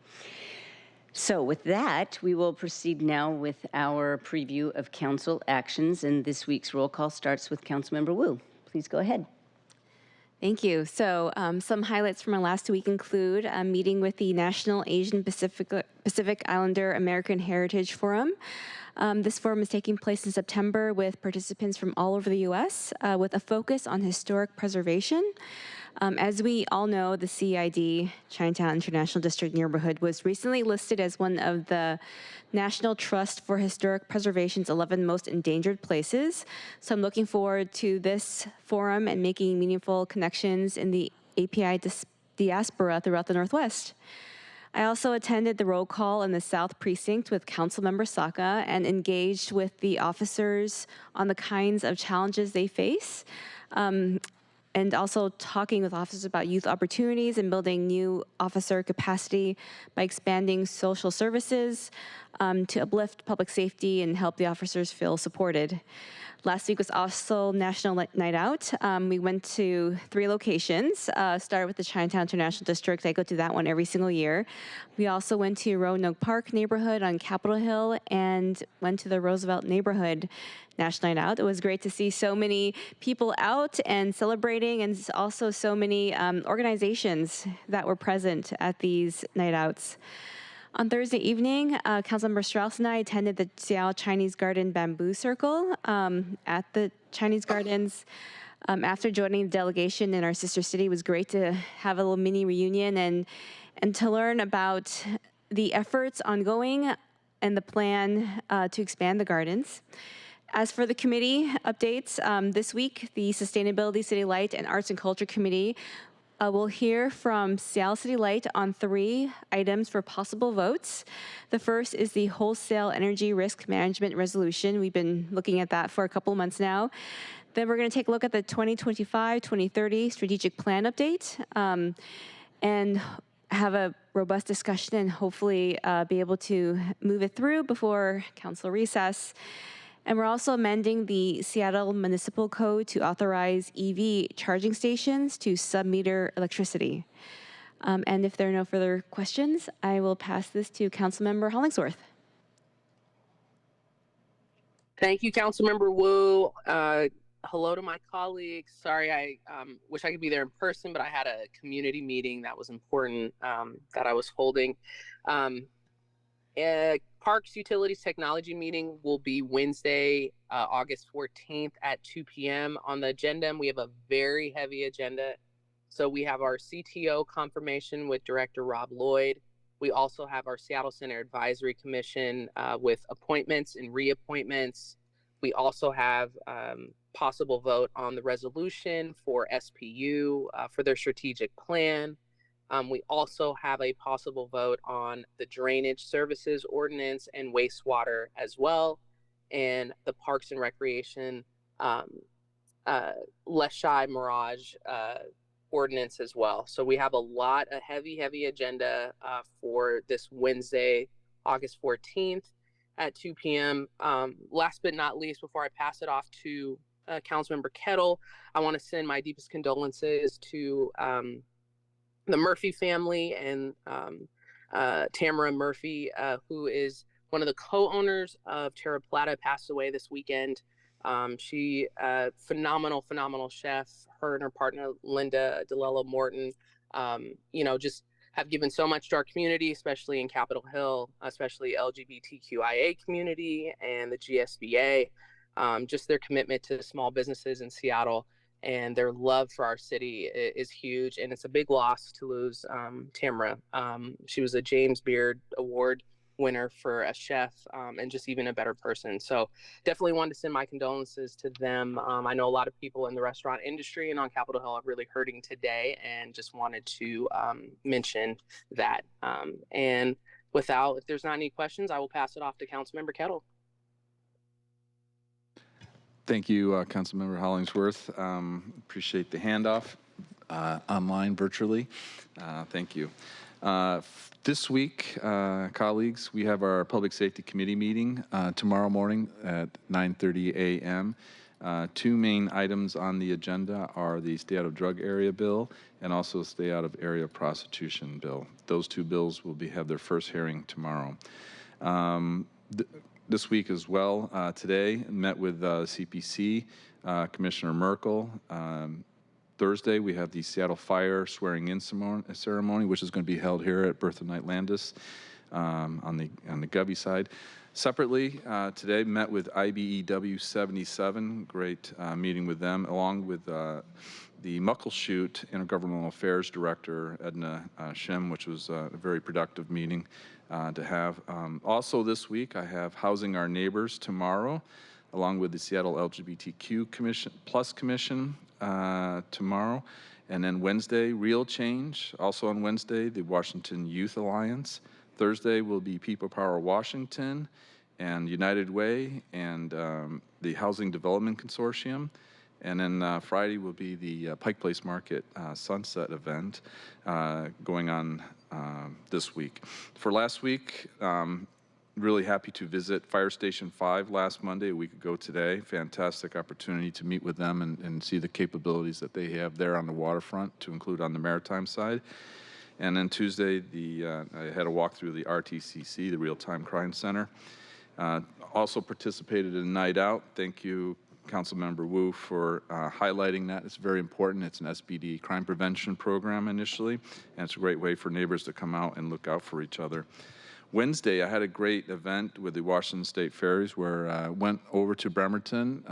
So with that, we will proceed now with our preview of council actions, and this week's roll call starts with Councilmember Wu. Please go ahead. Thank you. So some highlights from our last week include a meeting with the National Asian Pacific Islander American Heritage Forum. This forum is taking place in September with participants from all over the U.S. With a focus on historic preservation. As we all know, the CID, Chinatown International District neighborhood, was recently listed as one of the National Trust for Historic Preservation's 11 most endangered places. So I'm looking forward to this forum and making meaningful connections in the API diaspora throughout the Northwest. I also attended the roll call in the South Precinct with Councilmember Saka and engaged with the officers on the kinds of challenges they face. And also talking with officers about youth opportunities and building new officer capacity by expanding social services to uplift public safety and help the officers feel supported. Last week was also National Night Out. We went to 3 locations, started with the Chinatown International District. I go to that one every single year. We also went to Roanoke Park neighborhood on Capitol Hill and went to the Roosevelt neighborhood National Night Out. It was great to see so many people out and celebrating, and also so many organizations that were present at these night outs. On Thursday evening, Councilmember Strauss and I attended the Seattle Chinese Garden Bamboo Circle at the Chinese Gardens. After joining the delegation in our sister city, it was great to have a little mini reunion and to learn about the efforts ongoing and the plan to expand the gardens. As for the committee updates, this week, the Sustainability City Light and Arts and Culture Committee we'll hear from Seattle City Light on 3 items for possible votes. The first is the wholesale energy risk management resolution. We've been looking at that for a couple of months now. Then we're going to take a look at the 2025-2030 strategic plan update and have a robust discussion and hopefully be able to move it through before council recess. And we're also amending the Seattle Municipal Code to authorize EV charging stations to sub-meter electricity. And if there are no further questions, I will pass this to Councilmember Hollingsworth. Thank you, Councilmember Wu. Hello to my colleagues. Sorry, I wish I could be there in person, but I had a community meeting that was important that I was holding. Parks Utilities Technology meeting will be Wednesday, August 14th at 2 p.m. On the agenda, we have a very heavy agenda. So we have our CTO confirmation with Director Rob Lloyd. We also have our Seattle Center Advisory Commission with appointments and reappointments. We also have possible vote on the resolution for SPU for their strategic plan. We also have a possible vote on the drainage services ordinance and wastewater as well, and the Parks and Recreation Leschi Mirage ordinance as well. So we have a heavy agenda for this Wednesday, August 14th at 2 p.m. Last but not least, before I pass it off to Councilmember Kettle, I want to send my deepest condolences to the Murphy family and Tamara Murphy, who is one of the co-owners of Terra Plata, passed away this weekend. She, phenomenal chef. Her and her partner, Linda DeLello Morton, just have given so much to our community, especially in Capitol Hill, especially LGBTQIA community and the GSBA. Just their commitment to small businesses in Seattle and their love for our city is huge. And it's a big loss to lose Tamara. She was a James Beard Award winner for a chef and just even a better person. So definitely wanted to send my condolences to them. I know a lot of people in the restaurant industry and on Capitol Hill are really hurting today, and just wanted to mention that. And if there's not any questions, I will pass it off to Councilmember Kettle. Thank you, Councilmember Hollingsworth. Appreciate the handoff online, virtually. Thank you. This week, colleagues, we have our Public Safety Committee meeting tomorrow morning at 9:30 a.m. Two main items on the agenda are the Stay Out of Drug Area Bill and also Stay Out of Area Prostitution Bill. Those two bills will have their first hearing tomorrow. This week as well, today, met with CPC, Commissioner Merkel. Thursday, we have the Seattle Fire swearing-in ceremony, which is going to be held here at Bertha Knight Landis on the Govey side. Separately, today met with IBEW 77, great meeting with them, along with the Muckleshoot Intergovernmental Affairs Director, Edna Shim, which was a very productive meeting to have. Also this week, I have Housing Our Neighbors tomorrow, along with the Seattle LGBTQ Commission tomorrow. And then Wednesday, Real Change. Also on Wednesday, the Washington Youth Alliance. Thursday will be People Power Washington and United Way and the Housing Development Consortium. And then Friday will be the Pike Place Market Sunset event going on this week. For last week, really happy to visit Fire Station 5 last Monday, a week ago today. Fantastic opportunity to meet with them and see the capabilities that they have there on the waterfront, to include on the maritime side. And then Tuesday, I had a walk through the RTCC, the Real-Time Crime Center. Also participated in Night Out. Thank you, Councilmember Wu, for highlighting that. It's very important. It's an SBD crime prevention program initially, and it's a great way for neighbors to come out and look out for each other. Wednesday, I had a great event with the Washington State Ferries where I went over to Bremerton,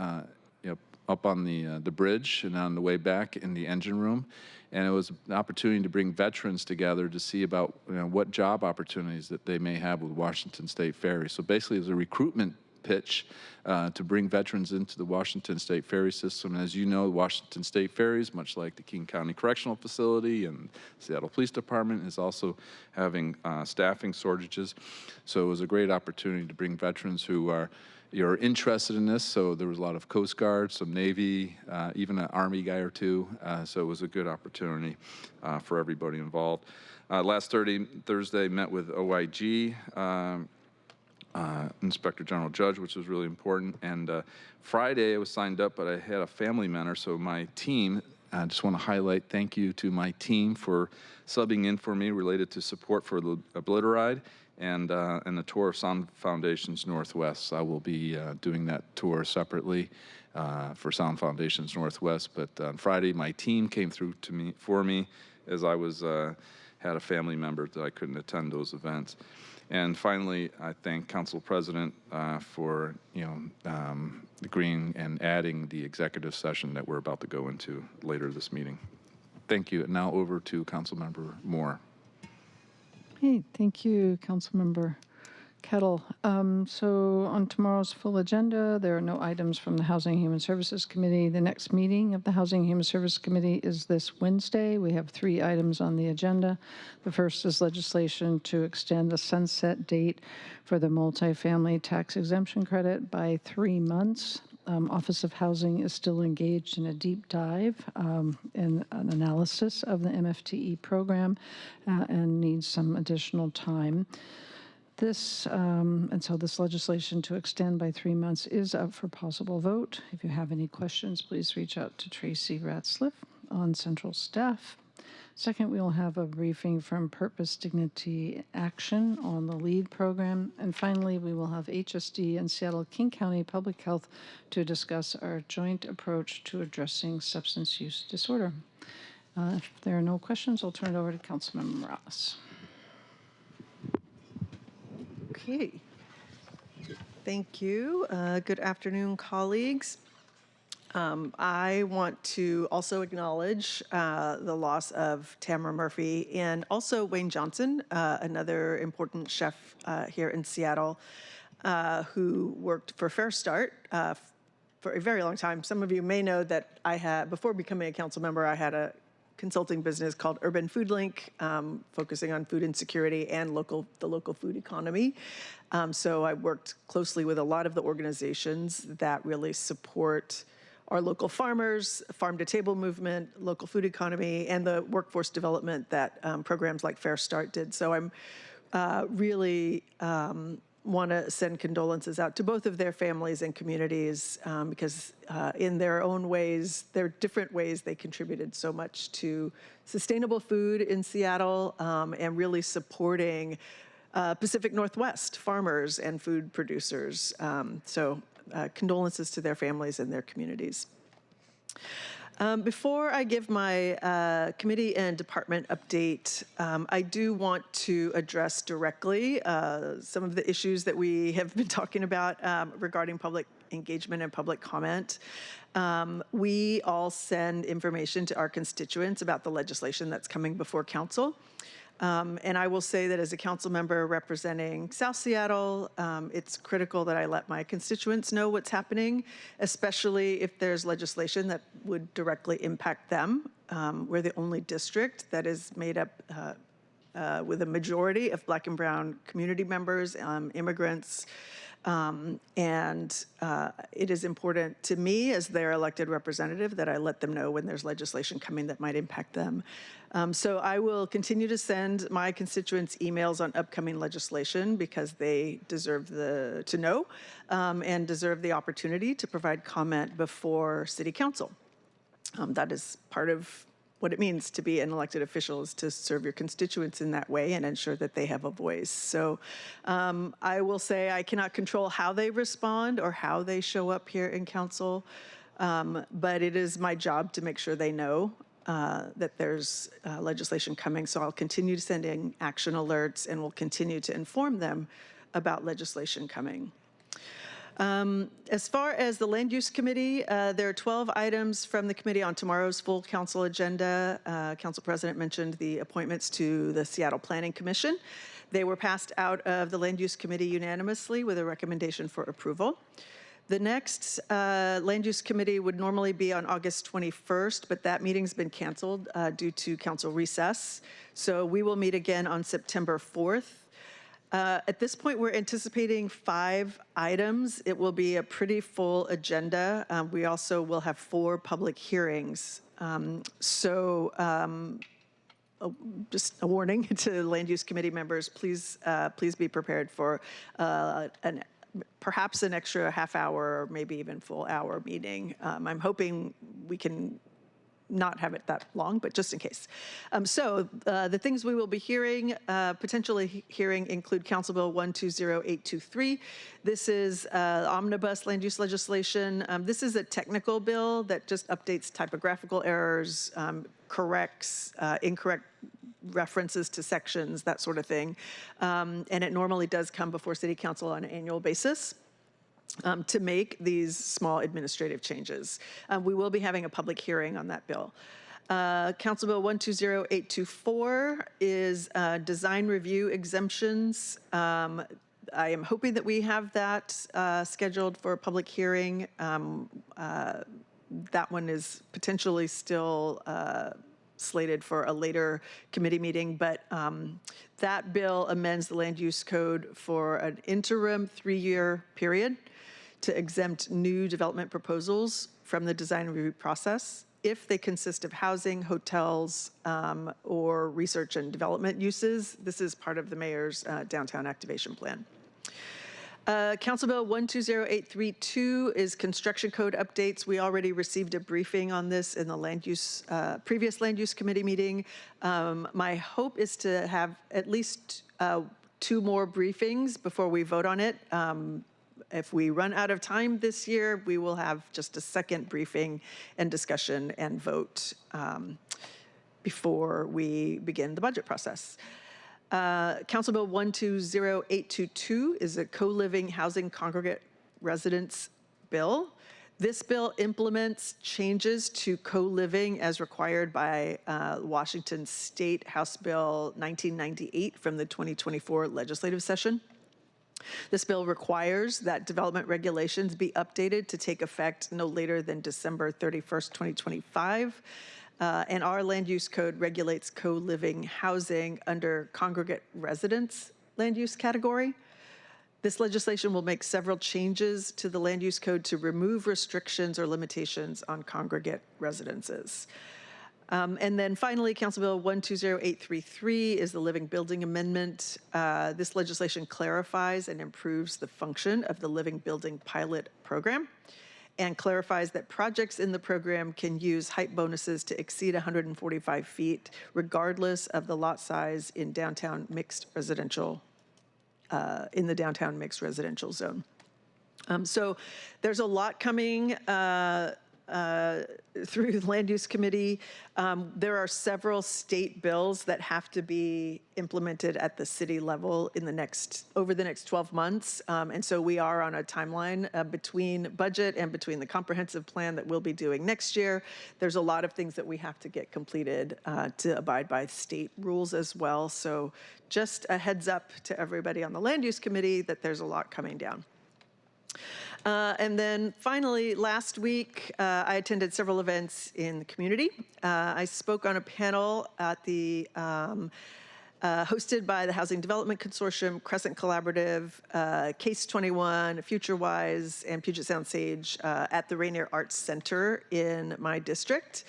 up on the bridge and on the way back in the engine room. And it was an opportunity to bring veterans together to see about what job opportunities that they may have with Washington State Ferry. So basically, it was a recruitment pitch to bring veterans into the Washington State Ferry system. And as you know, Washington State Ferries, much like the King County Correctional Facility and Seattle Police Department, is also having staffing shortages. So it was a great opportunity to bring veterans who are interested in this. So there was a lot of Coast Guard, some Navy, even an Army guy or two. So it was a good opportunity for everybody involved. Last Thursday, met with OIG, Inspector General Judge, which was really important. And Friday, I was signed up, but I had a family matter. So my team, I just want to highlight thank you to my team for subbing in for me related to support for the Obliteride and the tour of Sound Foundations Northwest. I will be doing that tour separately for Sound Foundations Northwest. But on Friday, my team came through for me as I was had a family member that I couldn't attend those events. And finally, I thank Council President for agreeing and adding the executive session that we're about to go into later this meeting. Thank you. And now over to Councilmember Moore. Hey, thank you, Councilmember Kettle. So on tomorrow's full agenda, there are no items from the Housing and Human Services Committee. The next meeting of the Housing and Human Services Committee is this Wednesday. We have 3 items on the agenda. The first is legislation to extend the sunset date for the multifamily tax exemption credit by 3 months. Office of Housing is still engaged in a deep dive in an analysis of the MFTE program and needs some additional time. And so this legislation to extend by 3 months is up for possible vote. If you have any questions, please reach out to Tracy Ratzliff on central staff. Second, we will have a briefing from Purpose Dignity Action on the LEAD program. And finally, we will have HSD and Seattle King County Public Health to discuss our joint approach to addressing substance use disorder. If there are no questions, I'll turn it over to Councilmember Morales. Okay. Thank you. Good afternoon, colleagues. I want to also acknowledge the loss of Tamara Murphy and also Wayne Johnson, another important chef here in Seattle, who worked for Fair Start for a very long time. Some of you may know that before becoming a council member, I had a consulting business called Urban Food Link, focusing on food insecurity and the local food economy. So I worked closely with a lot of the organizations that really support our local farmers, farm-to-table movement, local food economy, and the workforce development that programs like Fair Start did. So I'm really want to send condolences out to both of their families and communities because in their own ways, their different ways, they contributed so much to sustainable food in Seattle and really supporting Pacific Northwest farmers and food producers. So condolences to their families and their communities. Before I give my committee and department update, I do want to address directly some of the issues that we have been talking about regarding public engagement and public comment. We all send information to our constituents about the legislation that's coming before council. And I will say that as a council member representing South Seattle, it's critical that I let my constituents know what's happening, especially if there's legislation that would directly impact them. We're the only district that is made up with a majority of Black and Brown community members, immigrants, and it is important to me as their elected representative that I let them know when there's legislation coming that might impact them. So I will continue to send my constituents emails on upcoming legislation because they deserve to know and deserve the opportunity to provide comment before City Council. That is part of what it means to be an elected official, is to serve your constituents in that way and ensure that they have a voice. So I will say I cannot control how they respond or how they show up here in council, but it is my job to make sure they know that there's legislation coming. So I'll continue sending action alerts and will continue to inform them about legislation coming. As far as the Land Use Committee, there are 12 items from the committee on tomorrow's full council agenda. Council President mentioned the appointments to the Seattle Planning Commission. They were passed out of the Land Use Committee unanimously with a recommendation for approval. The next Land Use Committee would normally be on August 21st, but that meeting's been canceled due to council recess. So we will meet again on September 4th. At this point, we're anticipating 5 items. It will be a pretty full agenda. We also will have 4 public hearings. Just a warning to Land Use Committee members, please be prepared for perhaps an extra half hour or maybe even full hour meeting. I'm hoping we can not have it that long, but just in case. The things we will be hearing, potentially hearing, include Council Bill 120823. This is omnibus land use legislation. This is a technical bill that just updates typographical errors, corrects incorrect references to sections, that sort of thing. And it normally does come before City Council on an annual basis. To make these small administrative changes. We will be having a public hearing on that bill. Council Bill 120824 is design review exemptions. I am hoping that we have that scheduled for a public hearing. That one is potentially still slated for a later committee meeting, but that bill amends the land use code for an interim 3-year period to exempt new development proposals from the design review process if they consist of housing, hotels, or research and development uses. This is part of the mayor's downtown activation plan. Council Bill 120832 is construction code updates. We already received a briefing on this in the previous land use committee meeting. My hope is to have at least 2 more briefings before we vote on it. If we run out of time this year, we will have just a second briefing and discussion and vote before we begin the budget process. Council Bill 120822 is a co-living housing congregate residence bill. This bill implements changes to co-living as required by Washington State House Bill 1998 from the 2024 legislative session. This bill requires that development regulations be updated to take effect no later than December 31st, 2025. And our land use code regulates co-living housing under congregate residence land use category. This legislation will make several changes to the land use code to remove restrictions or limitations on congregate residences. And then finally, Council Bill 120833 is the Living Building Amendment. This legislation clarifies and improves the function of the Living Building Pilot Program and clarifies that projects in the program can use height bonuses to exceed 145 feet regardless of the lot size in downtown mixed residential, in the downtown mixed residential zone. So there's a lot coming through the Land Use Committee. There are several state bills that have to be implemented at the city level in over the next 12 months. And so we are on a timeline between budget and between the comprehensive plan that we'll be doing next year. There's a lot of things that we have to get completed to abide by state rules as well. So just a heads up to everybody on the Land Use Committee that there's a lot coming down. And then finally, last week, I attended several events in the community. I spoke on a panel at the hosted by the Housing Development Consortium, Crescent Collaborative, Case 21, FutureWise, and Puget Sound Sage at the Rainier Arts Center in my district.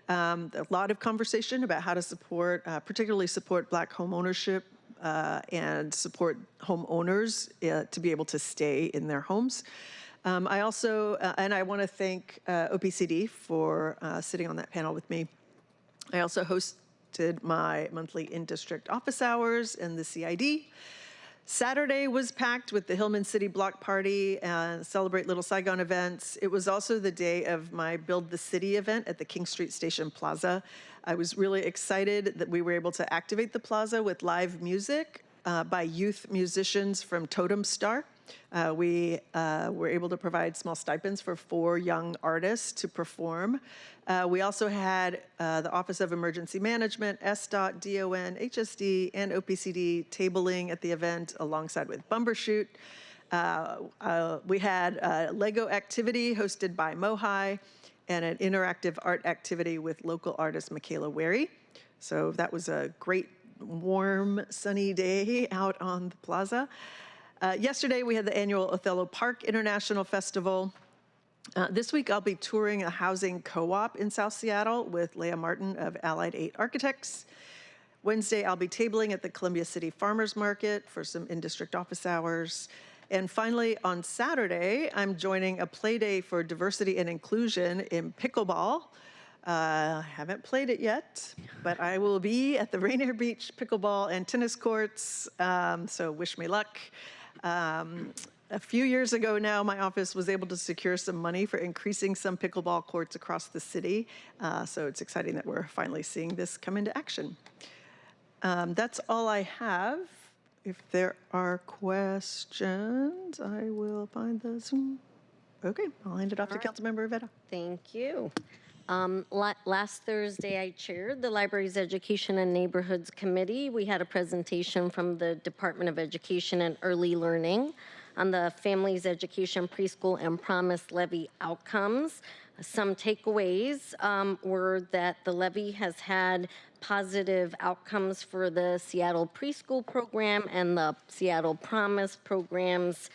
A lot of conversation about how to support, particularly support Black home ownership and support homeowners to be able to stay in their homes. I also, and I want to thank OPCD for sitting on that panel with me. I also hosted my monthly in-district office hours in the CID. Saturday was packed with the Hillman City Block Party and Celebrate Little Saigon events. It was also the day of my Build the City event at the King Street Station Plaza. I was really excited that we were able to activate the plaza with live music by youth musicians from Totem Star. We were able to provide small stipends for 4 young artists to perform. We also had the Office of Emergency Management, SDOT, DON, HSD, and OPCD tabling at the event alongside with Bumbershoot. We had a Lego activity hosted by Mohai and an interactive art activity with local artist Michaela Wary. So that was a great, warm, sunny day out on the plaza. Yesterday, we had the annual Othello Park International Festival. This week, I'll be touring a housing co-op in South Seattle with Leah Martin of Allied 8 Architects. Wednesday, I'll be tabling at the Columbia City Farmers Market for some in-district office hours. And finally, on Saturday, I'm joining a play day for diversity and inclusion in pickleball. I haven't played it yet, but I will be at the Rainier Beach pickleball and tennis courts, so wish me luck. A few years ago now, my office was able to secure some money for increasing some pickleball courts across the city. So it's exciting that we're finally seeing this come into action. That's all I have. If there are questions, I will find the Zoom. Okay, I'll hand it off to Councilmember Rivera. Thank you. Last Thursday, I chaired the Libraries, Education, and Neighborhoods Committee. We had a presentation from the Department of Education and Early Learning on the Families Education Preschool and Promise Levy outcomes. Some takeaways were that the levy has had positive outcomes for the Seattle Preschool Program and the Seattle Promise programs.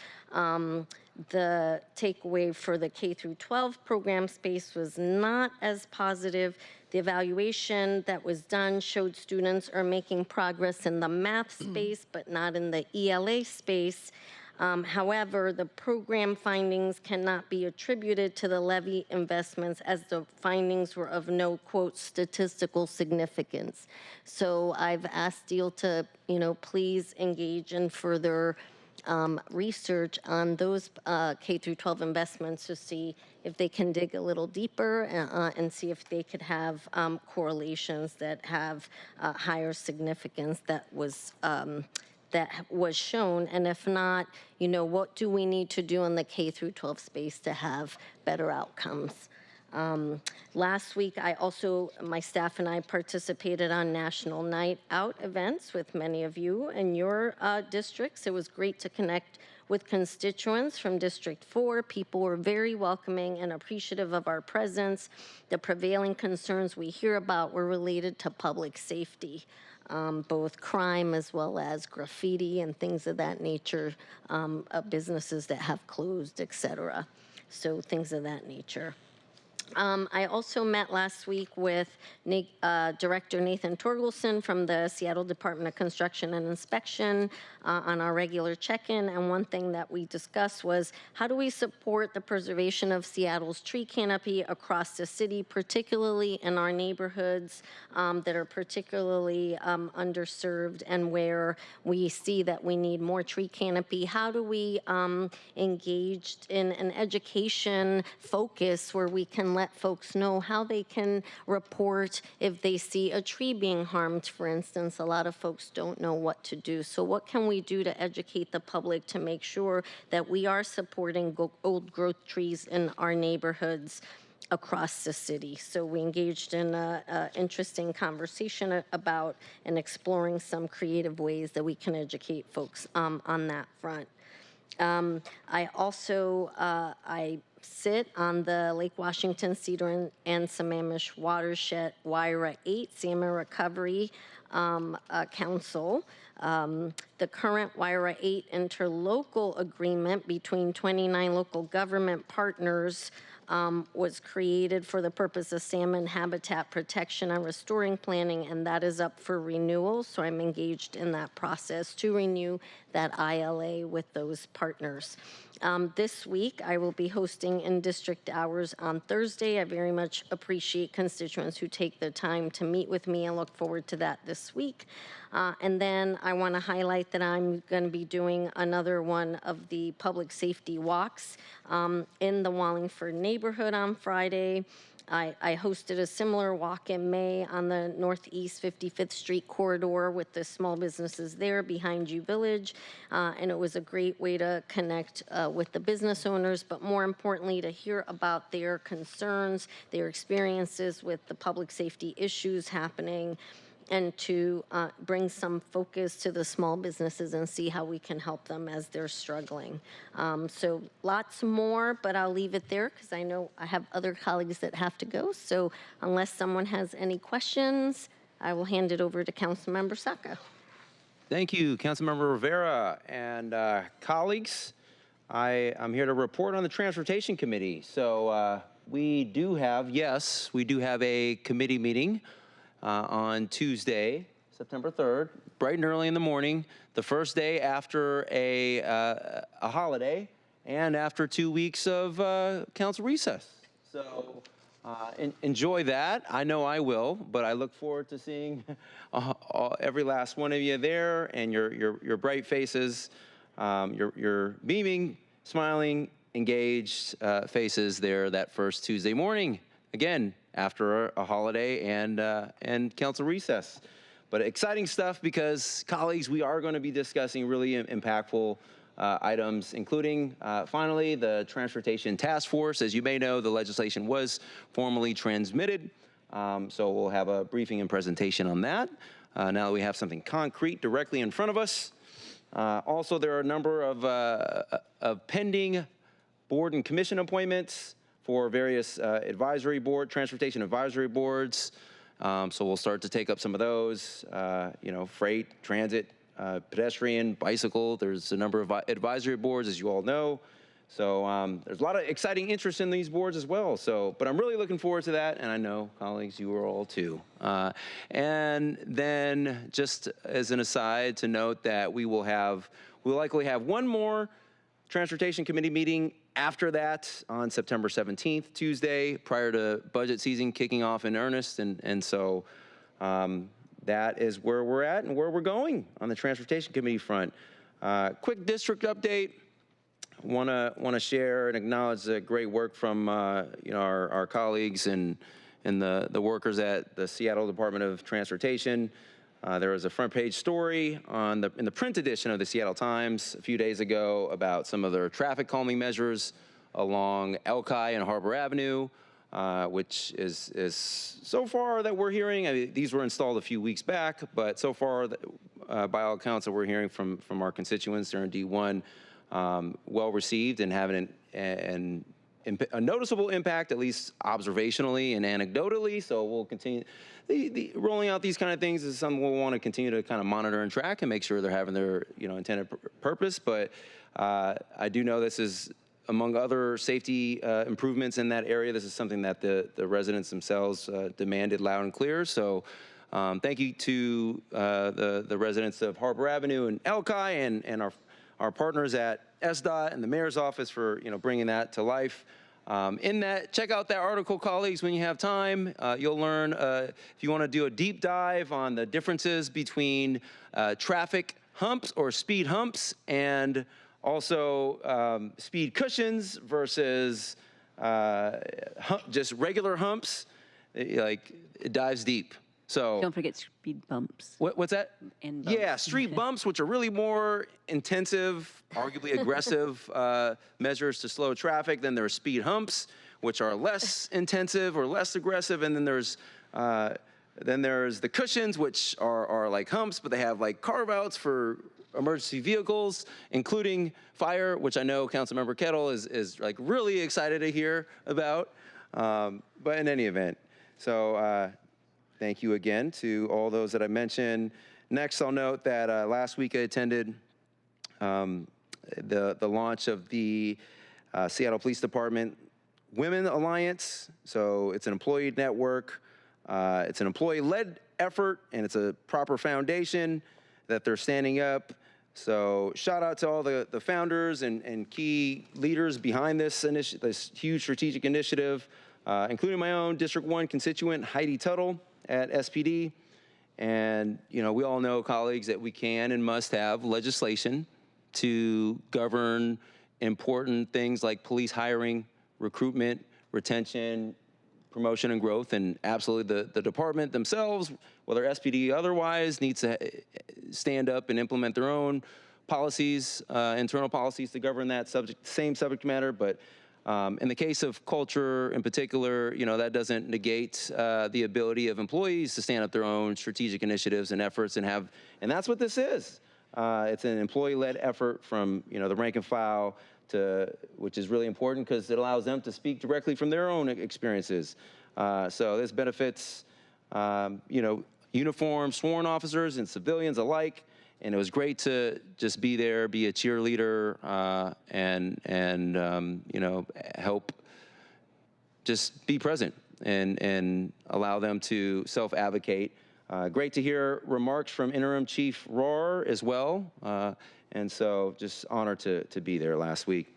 The takeaway for the K through 12 program space was not as positive. The evaluation that was done showed students are making progress in the math space, but not in the ELA space. However, the program findings cannot be attributed to the levy investments as the findings were of no, quote, statistical significance. So I've asked Deal to, please engage in further research on those K through 12 investments to see if they can dig a little deeper and see if they could have correlations that have higher significance that was shown, and if not, what do we need to do in the K through 12 space to have better outcomes? Last week, my staff and I participated on National Night Out events with many of you in your districts. It was great to connect with constituents from District 4. People were very welcoming and appreciative of our presence. The prevailing concerns we hear about were related to public safety, both crime as well as graffiti and things of that nature, businesses that have closed, et cetera. So things of that nature. I also met last week with Director Nathan Torgelson from the Seattle Department of Construction and Inspection on our regular check-in. And one thing that we discussed was how do we support the preservation of Seattle's tree canopy across the city, particularly in our neighborhoods that are particularly underserved and where we see that we need more tree canopy. How do we engage in an education focus where we can let folks know how they can report if they see a tree being harmed, for instance. A lot of folks don't know what to do. So what can we do to educate the public to make sure that we are supporting old growth trees in our neighborhoods across the city? So we engaged in an interesting conversation about and exploring some creative ways that we can educate folks on that front. I also, I sit on the Lake Washington, Cedar, and Sammamish Watershed WIRA 8 Salmon Recovery Council. The current WIRA 8 interlocal agreement between 29 local government partners was created for the purpose of salmon habitat protection and restoring planning, and that is up for renewal. So I'm engaged in that process to renew that ILA with those partners. This week, I will be hosting in-district hours on Thursday. I very much appreciate constituents who take the time to meet with me and look forward to that this week. And then I want to highlight that I'm going to be doing another one of the public safety walks in the Wallingford neighborhood on Friday. I hosted a similar walk in May on the Northeast 55th Street corridor with the small businesses there behind U Village, and it was a great way to connect with the business owners, but more importantly, to hear about their concerns, their experiences with the public safety issues happening, and to bring some focus to the small businesses and see how we can help them as they're struggling. So lots more, but I'll leave it there because I know I have other colleagues that have to go. So unless someone has any questions, I will hand it over to Councilmember Saka. Thank you, Councilmember Rivera and colleagues. I'm here to report on the Transportation Committee. So we do have a committee meeting on Tuesday, September 3rd, bright and early in the morning, the first day after a holiday and after 2 weeks of council recess. So enjoy that. I know I will, but I look forward to seeing every last one of you there and your bright faces, your beaming, smiling, engaged faces there that first Tuesday morning. Again, after a holiday and council recess. But exciting stuff because, colleagues, we are going to be discussing really impactful items, including, finally, the Transportation Task Force. As you may know, the legislation was formally transmitted, so we'll have a briefing and presentation on that. Now that we have something concrete directly in front of us. Also, there are a number of pending board and commission appointments for various transportation advisory boards. So we'll start to take up some of those, freight, transit, pedestrian, bicycle. There's a number of advisory boards, as you all know. So there's a lot of exciting interest in these boards as well. So, but I'm really looking forward to that, and I know, colleagues, you are all too. And then just as an aside to note that we'll likely have one more Transportation Committee meeting after that on September 17th, Tuesday, prior to budget season kicking off in earnest. And so that is where we're at and where we're going on the Transportation Committee front. Quick district update. Want to share and acknowledge the great work from our colleagues and the workers at the Seattle Department of Transportation. There was a front page story in the print edition of the Seattle Times a few days ago about some of their traffic calming measures along Elki and Harbor Avenue, which is so far that we're hearing, I mean, these were installed a few weeks back, but so far, by all accounts that we're hearing from our constituents, they're in D1, well received and having a noticeable impact, at least observationally and anecdotally. So we'll continue. Rolling out these kind of things is something we'll want to continue to kind of monitor and track and make sure they're having their intended purpose. But I do know this is among other safety improvements in that area, this is something that the residents themselves demanded loud and clear. So thank you to the residents of Harbor Avenue and Elki and our partners at SDOT and the mayor's office for bringing that to life. Check out that article, colleagues, when you have time. You'll learn if you want to do a deep dive on the differences between traffic humps or speed humps and also speed cushions versus just regular humps. It dives deep. So Don't forget speed bumps. what's that? And bumps. Yeah, street bumps, which are really more intensive, arguably aggressive measures to slow traffic. Then there's speed humps, which are less intensive or less aggressive. And then there's the cushions, which are like humps, but they have like carve-outs for emergency vehicles, including fire, which I know Councilmember Kettle is like really excited to hear about. But in any event, so thank you again to all those that I mentioned. Next, I'll note that last week I attended the launch of the Seattle Police Department Women Alliance. So it's an employee network. It's an employee-led effort, and it's a proper foundation that they're standing up. So shout out to all the founders and key leaders behind this huge strategic initiative, including my own District 1 constituent, Heidi Tuttle at SPD. And, we all know, colleagues, that we can and must have legislation to govern important things like police hiring, recruitment, retention, promotion, and growth. And absolutely the department themselves, whether SPD or otherwise, needs to stand up and implement their own policies, internal policies to govern that same subject matter. But in the case of culture in particular, that doesn't negate the ability of employees to stand up their own strategic initiatives and efforts and that's what this is. It's an employee-led effort from, the rank and file which is really important because it allows them to speak directly from their own experiences. So this benefits, uniformed sworn officers and civilians alike. And it was great to just be there, be a cheerleader, and help just be present and allow them to self-advocate. Great to hear remarks from Interim Chief Rohr as well. And so just honored to be there last week.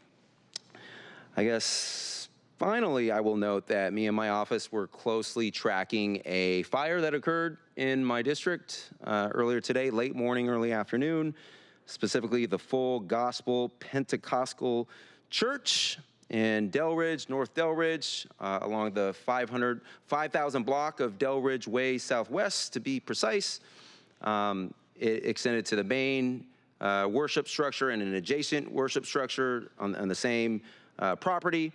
I guess finally, I will note that me and my office were closely tracking a fire that occurred in my district earlier today, late morning, early afternoon, specifically the Full Gospel Pentecostal Church in Delridge, North Delridge, along the 5,000 block of Delridge Way Southwest, to be precise. It extended to the main worship structure and an adjacent worship structure on the same property.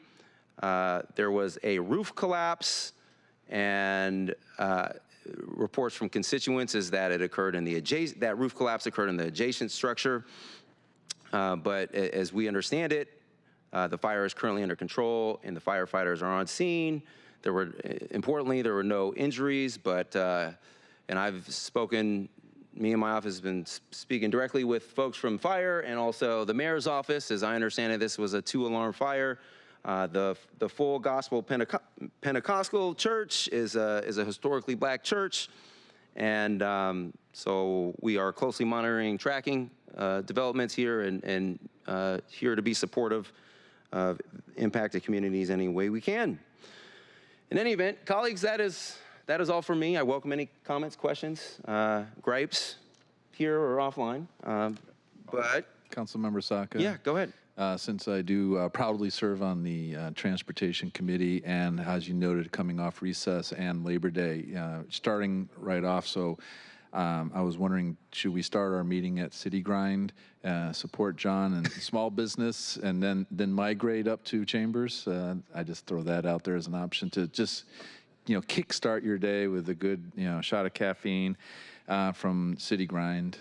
There was a roof collapse, and reports from constituents is that it occurred in that roof collapse occurred in the adjacent structure. But as we understand it, the fire is currently under control, and the firefighters are on scene. Importantly, there were no injuries, but and I've spoken. Me and my office has been speaking directly with folks from fire and also the mayor's office. As I understand it, this was a 2-alarm fire. The Full Gospel Pentecostal Church is a historically black church, and so we are closely monitoring, tracking developments here, and here to be supportive of impacted communities any way we can. In any event, colleagues, that is all from me. I welcome any comments, questions, gripes, here or offline. But Councilmember Saka? Yeah, go ahead. Since I do proudly serve on the Transportation Committee, and as you noted, coming off recess and Labor Day, starting right off, so I was wondering, should we start our meeting at City Grind, support John and small business, and then migrate up to Chambers? I just throw that out there as an option to just kickstart your day with a good shot of caffeine from City Grind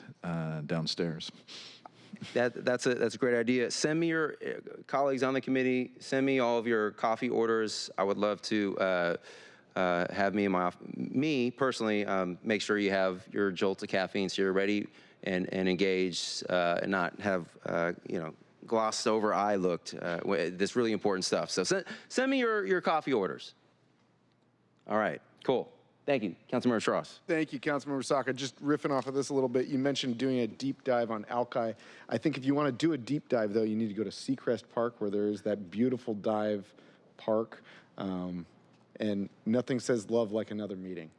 downstairs. That's a great idea. Send me your colleagues on the committee. Send me all of your coffee orders. I would love to have me personally make sure you have your jolt of caffeine so you're ready and engaged, and not have glossed over I looked, this really important stuff. So send me your coffee orders. All right, cool. Thank you, Councilmember Strauss. Thank you, Councilmember Saka. Just riffing off of this a little bit, you mentioned doing a deep dive on Alki. I think if you want to do a deep dive, though, you need to go to Seacrest Park, where there is that beautiful dive park. And nothing says love like another meeting.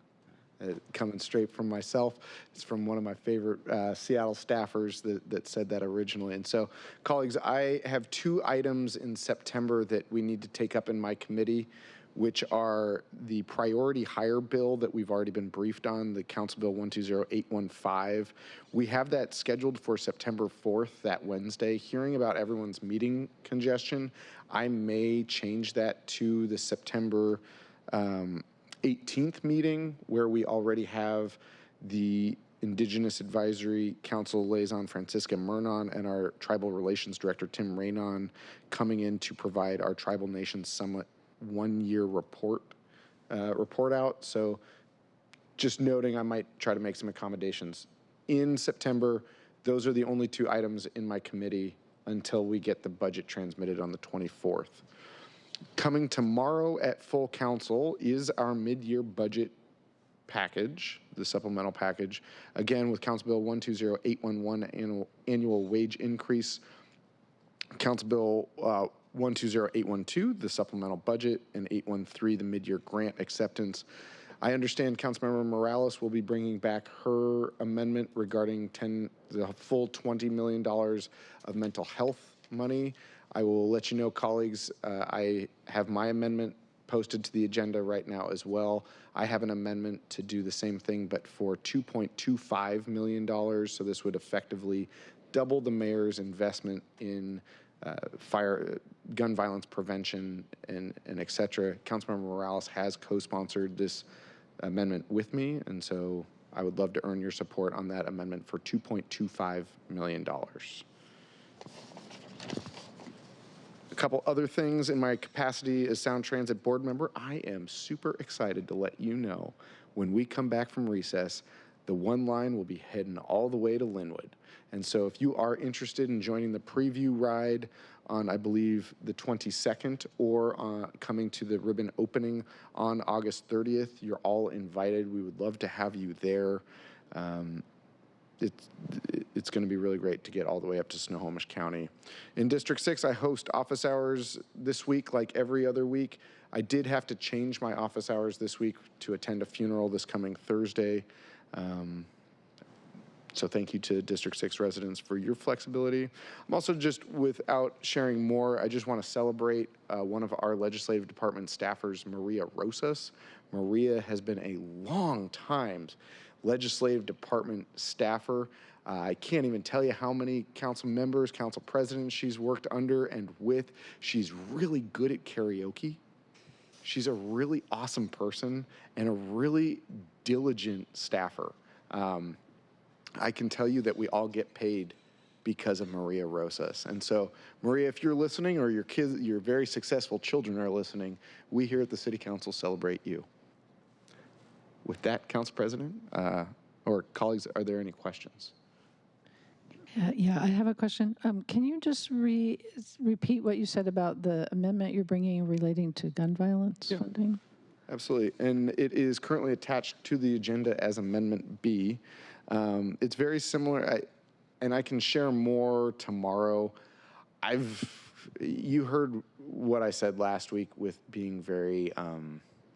Coming straight from myself. It's from one of my favorite Seattle staffers that said that originally. And so, colleagues, I have 2 items in September that we need to take up in my committee, which are the priority hire bill that we've already been briefed on, the Council Bill 120815. We have that scheduled for September 4th, that Wednesday. Hearing about everyone's meeting congestion, I may change that to the September 18th meeting, where we already have the Indigenous Advisory Council Liaison Francisca Murnon and our Tribal Relations Director Tim Raynon coming in to provide our Tribal Nations Summit 1-year report out. So just noting, I might try to make some accommodations. In September, those are the only 2 items in my committee until we get the budget transmitted on the 24th. Coming tomorrow at full council is our mid-year budget package, the supplemental package, again with Council Bill 120811, annual wage increase, Council Bill 120812, the supplemental budget, and 813, the mid-year grant acceptance. I understand Councilmember Morales will be bringing back her amendment regarding the full $20 million of mental health money. I will let you know, colleagues, I have my amendment posted to the agenda right now as well. I have an amendment to do the same thing, but for $2.25 million. So this would effectively double the mayor's investment in gun violence prevention, and et cetera. Councilmember Morales has co-sponsored this amendment with me, and so I would love to earn your support on that amendment for $2.25 million. A couple other things in my capacity as Sound Transit board member. I am super excited to let you know when we come back from recess, the one line will be heading all the way to Linwood. And so if you are interested in joining the preview ride on, I believe, the 22nd, or coming to the ribbon opening on August 30th, you're all invited. We would love to have you there. It's going to be really great to get all the way up to Snohomish County. In District 6, I host office hours this week like every other week. I did have to change my office hours this week to attend a funeral this coming Thursday. So thank you to District 6 residents for your flexibility. I'm also, just without sharing more, I just want to celebrate one of our legislative department staffers, Maria Rosas. Maria has been a long time legislative department staffer. I can't even tell you how many council members, council presidents she's worked under and with. She's really good at karaoke. She's a really awesome person and a really diligent staffer. I can tell you that we all get paid because of Maria Rosas. And so, Maria, if you're listening, or your kids, your very successful children are listening, we here at the City Council celebrate you. With that, Council President, or colleagues, are there any questions? Yeah, I have a question. Can you just repeat what you said about the amendment you're bringing relating to gun violence funding? Absolutely, and it is currently attached to the agenda as Amendment B. It's very similar, and I can share more tomorrow. You heard what I said last week with being very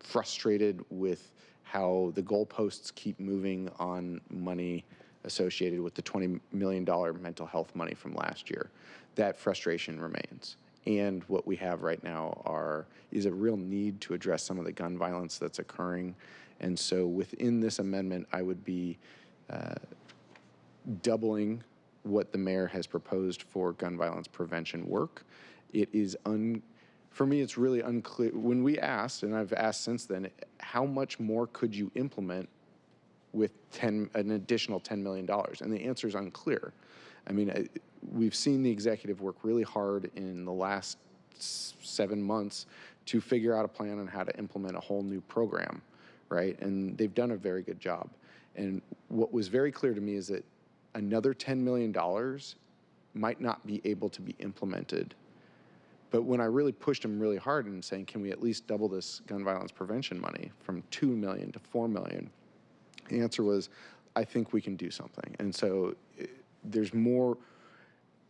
frustrated with how the goalposts keep moving on money associated with the $20 million mental health money from last year. That frustration remains. And what we have right now is a real need to address some of the gun violence that's occurring. And so within this amendment, I would be doubling what the mayor has proposed for gun violence prevention work. It is for me, it's really unclear. When we asked, and I've asked since then, how much more could you implement with an additional $10 million? And the answer is unclear. I mean, we've seen the executive work really hard in the last 7 months to figure out a plan on how to implement a whole new program, right? And they've done a very good job. And what was very clear to me is that another $10 million might not be able to be implemented. But when I really pushed him really hard and saying, can we at least double this gun violence prevention money from $2 million to $4 million? The answer was, I think we can do something. And so there's more.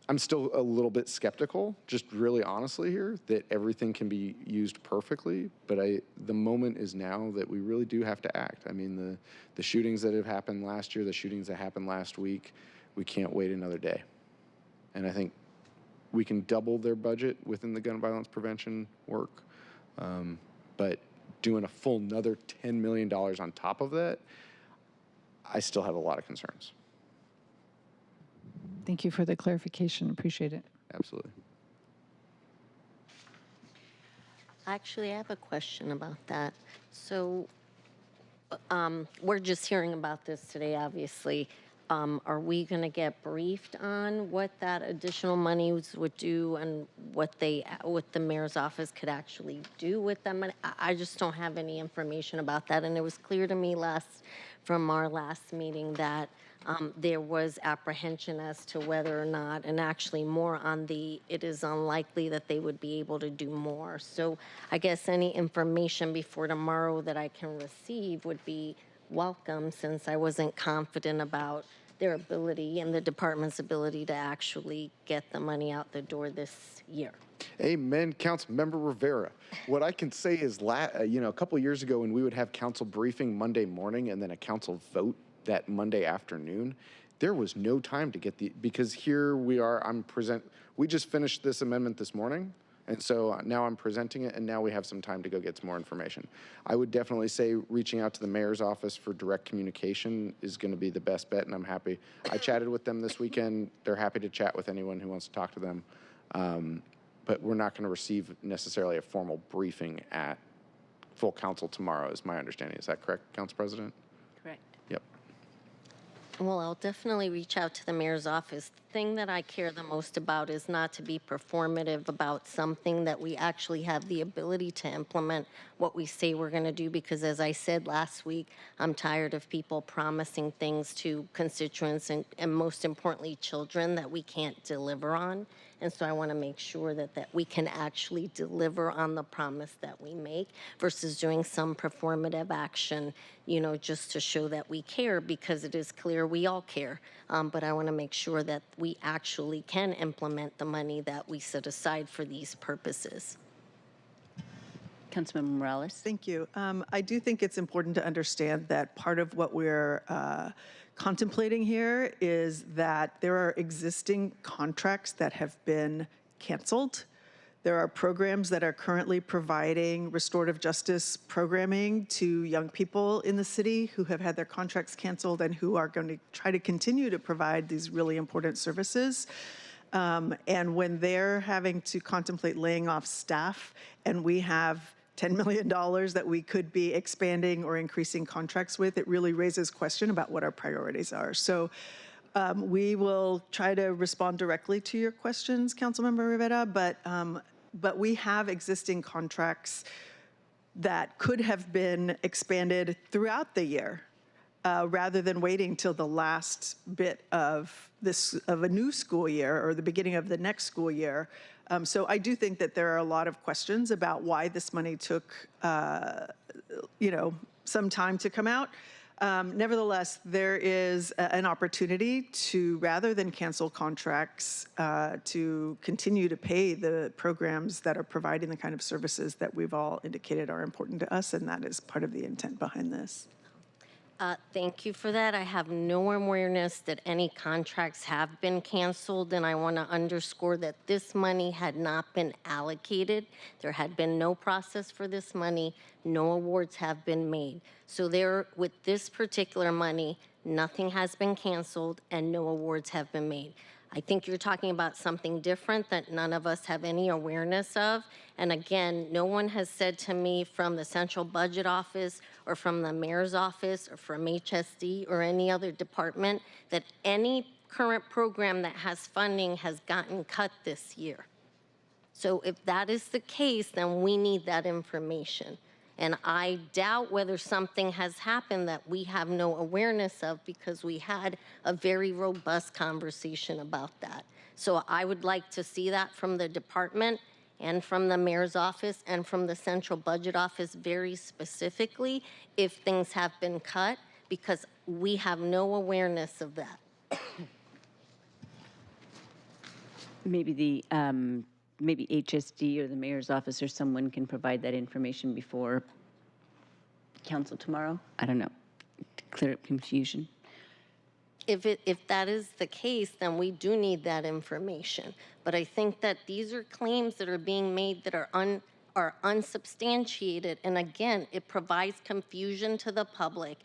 I'm still a little bit skeptical, just really honestly here, that everything can be used perfectly. But the moment is now that we really do have to act. I mean, the shootings that have happened last year, the shootings that happened last week, we can't wait another day. And I think we can double their budget within the gun violence prevention work. But doing a full another $10 million on top of that, I still have a lot of concerns. Thank you for the clarification. Appreciate it. Absolutely. Actually, I have a question about that. So we're just hearing about this today, obviously. Are we going to get briefed on what that additional monies would do and what the mayor's office could actually do with that money? I just don't have any information about that. And it was clear to me from our last meeting that there was apprehension as to whether or not, and actually more on it is unlikely that they would be able to do more. So I guess any information before tomorrow that I can receive would be welcome, since I wasn't confident about their ability and the department's ability to actually get the money out the door this year. Amen, Councilmember Rivera. What I can say is, a couple of years ago when we would have council briefing Monday morning and then a council vote that Monday afternoon, there was no time to get because here we are, we just finished this amendment this morning, and so now I'm presenting it, and now we have some time to go get some more information. I would definitely say reaching out to the mayor's office for direct communication is going to be the best bet, and I'm happy. I chatted with them this weekend. They're happy to chat with anyone who wants to talk to them, but we're not going to receive necessarily a formal briefing at full council tomorrow, is my understanding. Is that correct, Council President? Correct. Yep. Well, I'll definitely reach out to the mayor's office. The thing that I care the most about is not to be performative about something that we actually have the ability to implement what we say we're going to do, because as I said last week, I'm tired of people promising things to constituents and most importantly, children that we can't deliver on. And so I want to make sure that we can actually deliver on the promise that we make versus doing some performative action, just to show that we care, because it is clear we all care. But I want to make sure that we actually can implement the money that we set aside for these purposes. Councilmember Morales. Thank you. I do think it's important to understand that part of what we're contemplating here is that there are existing contracts that have been canceled. There are programs that are currently providing restorative justice programming to young people in the city who have had their contracts canceled and who are going to try to continue to provide these really important services. And when they're having to contemplate laying off staff, and we have $10 million that we could be expanding or increasing contracts with, it really raises question about what our priorities are. So we will try to respond directly to your questions, Councilmember Rivera, but we have existing contracts that could have been expanded throughout the year, rather than waiting till the last bit of a new school year or the beginning of the next school year. So I do think that there are a lot of questions about why this money took, some time to come out. Nevertheless, there is an opportunity to, rather than cancel contracts, to continue to pay the programs that are providing the kind of services that we've all indicated are important to us, and that is part of the intent behind this. Thank you for that. I have no awareness that any contracts have been canceled, and I want to underscore that this money had not been allocated. There had been no process for this money. No awards have been made. So with this particular money, nothing has been canceled and no awards have been made. I think you're talking about something different that none of us have any awareness of. And again, no one has said to me from the Central Budget Office or from the Mayor's Office or from HSD or any other department that any current program that has funding has gotten cut this year. So if that is the case, then we need that information. And I doubt whether something has happened that we have no awareness of, because we had a very robust conversation about that. So I would like to see that from the department and from the mayor's office and from the central budget office very specifically if things have been cut, because we have no awareness of that. Maybe maybe HSD or the mayor's office or someone can provide that information before council tomorrow. I don't know, to clear up confusion. If that is the case, then we do need that information. But I think that these are claims that are being made that are unsubstantiated. And again, it provides confusion to the public,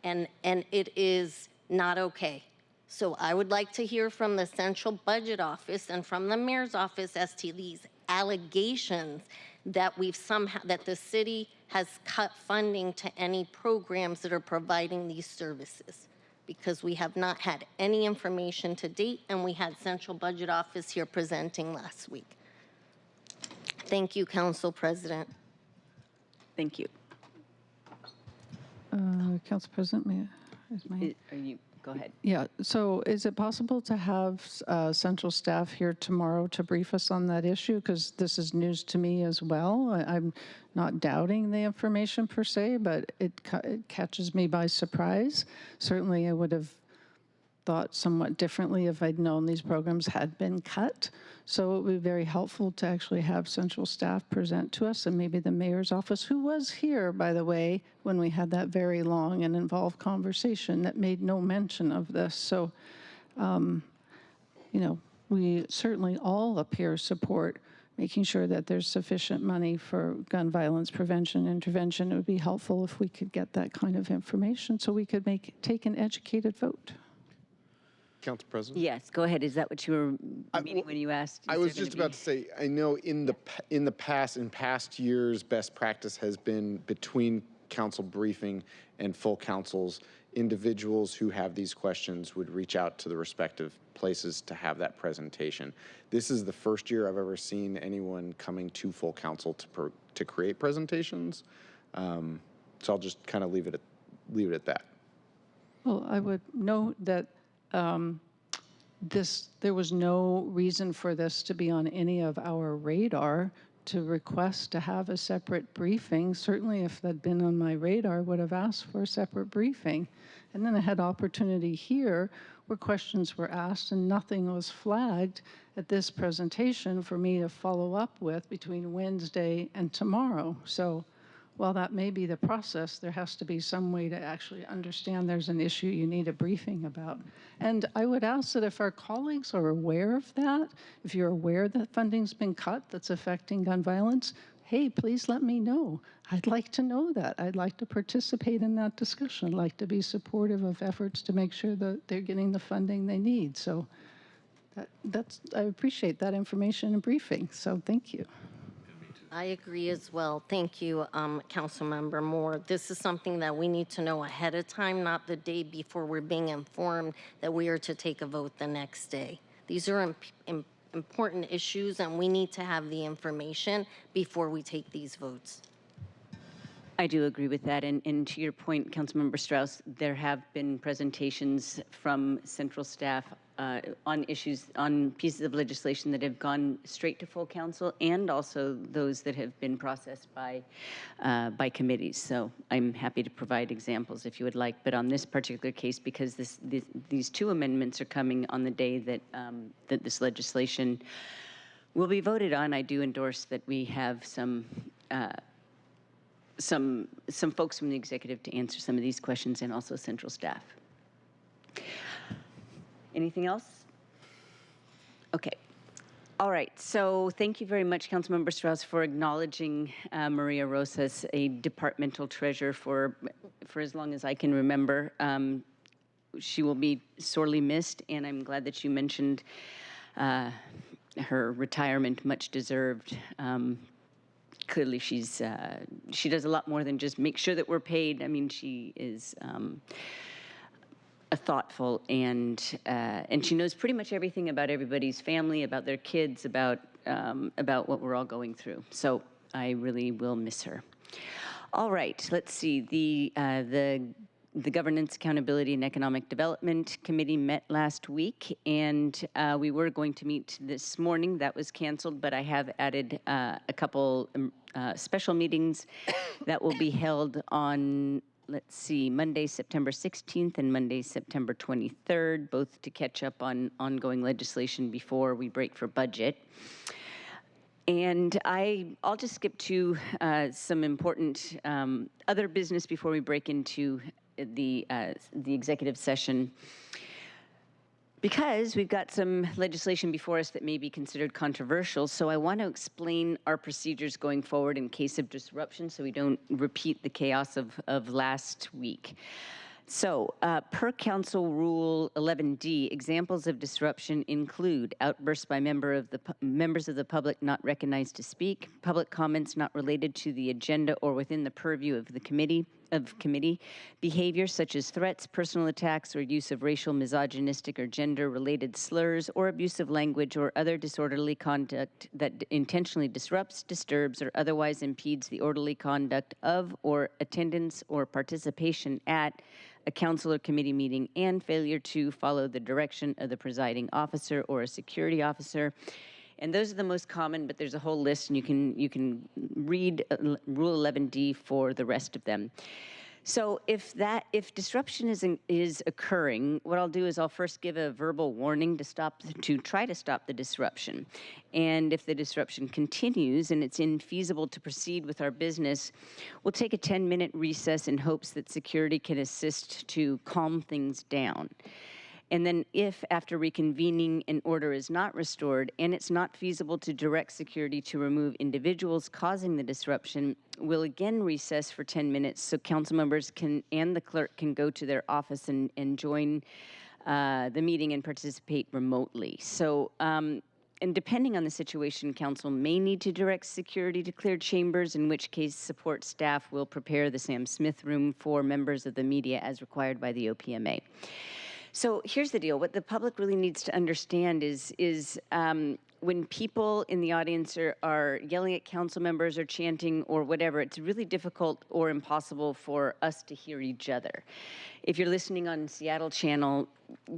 and it is not okay. So I would like to hear from the central budget office and from the mayor's office as to these allegations that that the city has cut funding to any programs that are providing these services, because we have not had any information to date, and we had central budget office here presenting last week. Thank you, Council President. Thank you. Council President, may I? Are you, go ahead. Yeah, so is it possible to have central staff here tomorrow to brief us on that issue? Because this is news to me as well. I'm not doubting the information per se, but it catches me by surprise. Certainly, I would have thought somewhat differently if I'd known these programs had been cut. So it would be very helpful to actually have central staff present to us, and maybe the mayor's office, who was here, by the way, when we had that very long and involved conversation that made no mention of this. So, you know, we certainly all up here support making sure that there's sufficient money for gun violence prevention and intervention. It would be helpful if we could get that kind of information so we could take an educated vote. Council President? Yes, go ahead. Is that what you were meaning when you asked? I was just about to say, I know in past years, best practice has been between council briefing and full councils, individuals who have these questions would reach out to the respective places to have that presentation. This is the first year I've ever seen anyone coming to full council to create presentations. So I'll just kind of leave it at that. Well, I would note that there was no reason for this to be on any of our radar to request to have a separate briefing. Certainly if that'd been on my radar, I would have asked for a separate briefing. And then I had opportunity here where questions were asked and nothing was flagged at this presentation for me to follow up with between Wednesday and tomorrow. So while that may be the process, there has to be some way to actually understand there's an issue you need a briefing about. And I would ask that if our colleagues are aware of that, if you're aware that funding's been cut that's affecting gun violence, hey, please let me know. I'd like to know that. I'd like to participate in that discussion. I'd like to be supportive of efforts to make sure that they're getting the funding they need. So I appreciate that information and briefing. So thank you. I agree as well. Thank you, Councilmember Moore. This is something that we need to know ahead of time, not the day before we're being informed that we are to take a vote the next day. These are important issues, and we need to have the information before we take these votes. I do agree with that. And to your point, Councilmember Strauss, there have been presentations from central staff on issues, on pieces of legislation that have gone straight to full council, and also those that have been processed by committees. So I'm happy to provide examples if you would like. But on this particular case, because these two amendments are coming on the day that that this legislation will be voted on, I do endorse that we have some folks from the executive to answer some of these questions, and also central staff. Anything else? Okay. All right. So thank you very much, Councilmember Strauss, for acknowledging Maria Rosas, a departmental treasure for as long as I can remember. She will be sorely missed, and I'm glad that you mentioned her retirement, much deserved. Clearly, she does a lot more than just make sure that we're paid. I mean, she is a thoughtful, and she knows pretty much everything about everybody's family, about their kids, about what we're all going through. So I really will miss her. All right, let's see. The Governance, Accountability, and Economic Development Committee met last week, and we were going to meet this morning. That was canceled, but I have added a couple special meetings that will be held on, let's see, Monday, September 16th and Monday, September 23rd, both to catch up on ongoing legislation before we break for budget. And I'll just skip to some important other business before we break into the executive session, because we've got some legislation before us that may be considered controversial. So I want to explain our procedures going forward in case of disruption, so we don't repeat the chaos of last week. So, per Council Rule 11D, examples of disruption include outbursts by members of the public not recognized to speak, public comments not related to the agenda or within the purview of the committee, behavior such as threats, personal attacks, or use of racial, misogynistic, or gender-related slurs, or abusive language or other disorderly conduct that intentionally disrupts, disturbs, or otherwise impedes the orderly conduct of or attendance or participation at a council or committee meeting, and failure to follow the direction of the presiding officer or a security officer. And those are the most common, but there's a whole list, and you can read Rule 11D for the rest of them. So if disruption is occurring, what I'll do is I'll first give a verbal warning to try to stop the disruption. And if the disruption continues and it's infeasible to proceed with our business, we'll take a 10-minute recess in hopes that security can assist to calm things down. And then if, after reconvening, an order is not restored and it's not feasible to direct security to remove individuals causing the disruption, we'll again recess for 10 minutes so council members and the clerk can go to their office and join the meeting and participate remotely. So, and depending on the situation, council may need to direct security to clear chambers, in which case support staff will prepare the Sam Smith room for members of the media as required by the OPMA. So here's the deal. What the public really needs to understand is when people in the audience are yelling at council members or chanting or whatever, it's really difficult or impossible for us to hear each other. If you're listening on Seattle channel,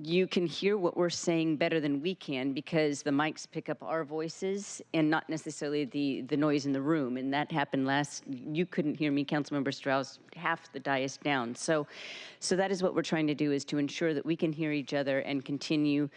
you can hear what we're saying better than we can because the mics pick up our voices and not necessarily the noise in the room. And that happened you couldn't hear me, Councilmember Strauss, half the dais down. So that is what we're trying to do, is to ensure that we can hear each other and continue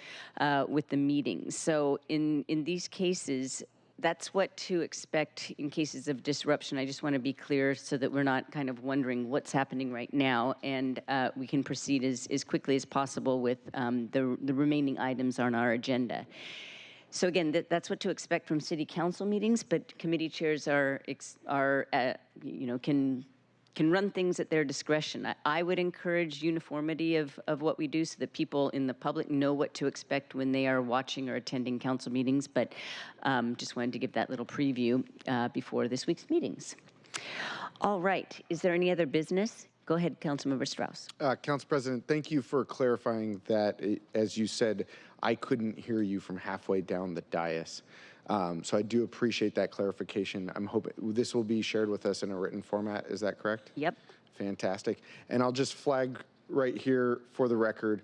with the meeting. So in these cases, that's what to expect in cases of disruption. I just want to be clear so that we're not kind of wondering what's happening right now, and we can proceed as quickly as possible with the remaining items on our agenda. So again, that's what to expect from city council meetings, but committee chairs can run things at their discretion. I would encourage uniformity of what we do so that people in the public know what to expect when they are watching or attending council meetings, but just wanted to give that little preview before this week's meetings. All right, is there any other business? Go ahead, Councilmember Strauss. Council President, thank you for clarifying that. As you said, I couldn't hear you from halfway down the dais. So I do appreciate that clarification. I'm hoping this will be shared with us in a written format. Is that correct? Yep. Fantastic. And I'll just flag right here for the record,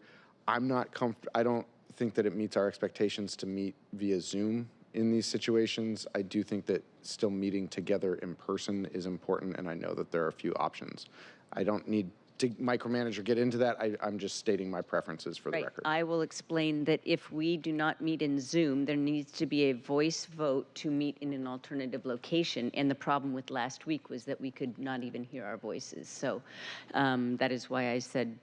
I don't think that it meets our expectations to meet via Zoom in these situations. I do think that still meeting together in person is important, and I know that there are a few options. I don't need to micromanage or get into that. I'm just stating my preferences for the record. I will explain that if we do not meet in Zoom, there needs to be a voice vote to meet in an alternative location. And the problem with last week was that we could not even hear our voices. So that is why I said,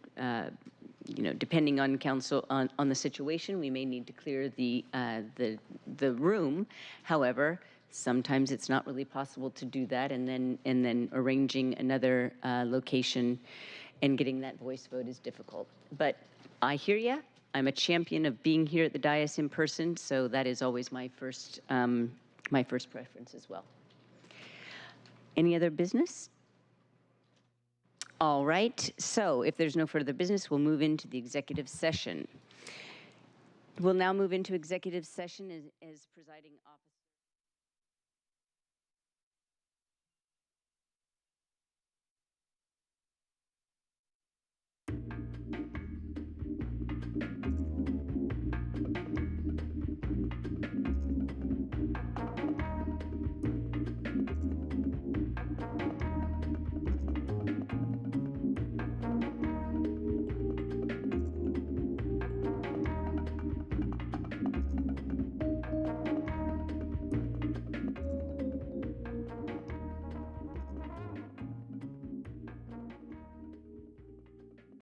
depending on council on the situation, we may need to clear the room. However, sometimes it's not really possible to do that, and then arranging another location and getting that voice vote is difficult. But I hear you. I'm a champion of being here at the dais in person, so that is always my first preference as well. Any other business? All right. So if there's no further business, we'll move into the executive session. We'll now move into executive session as presiding officer.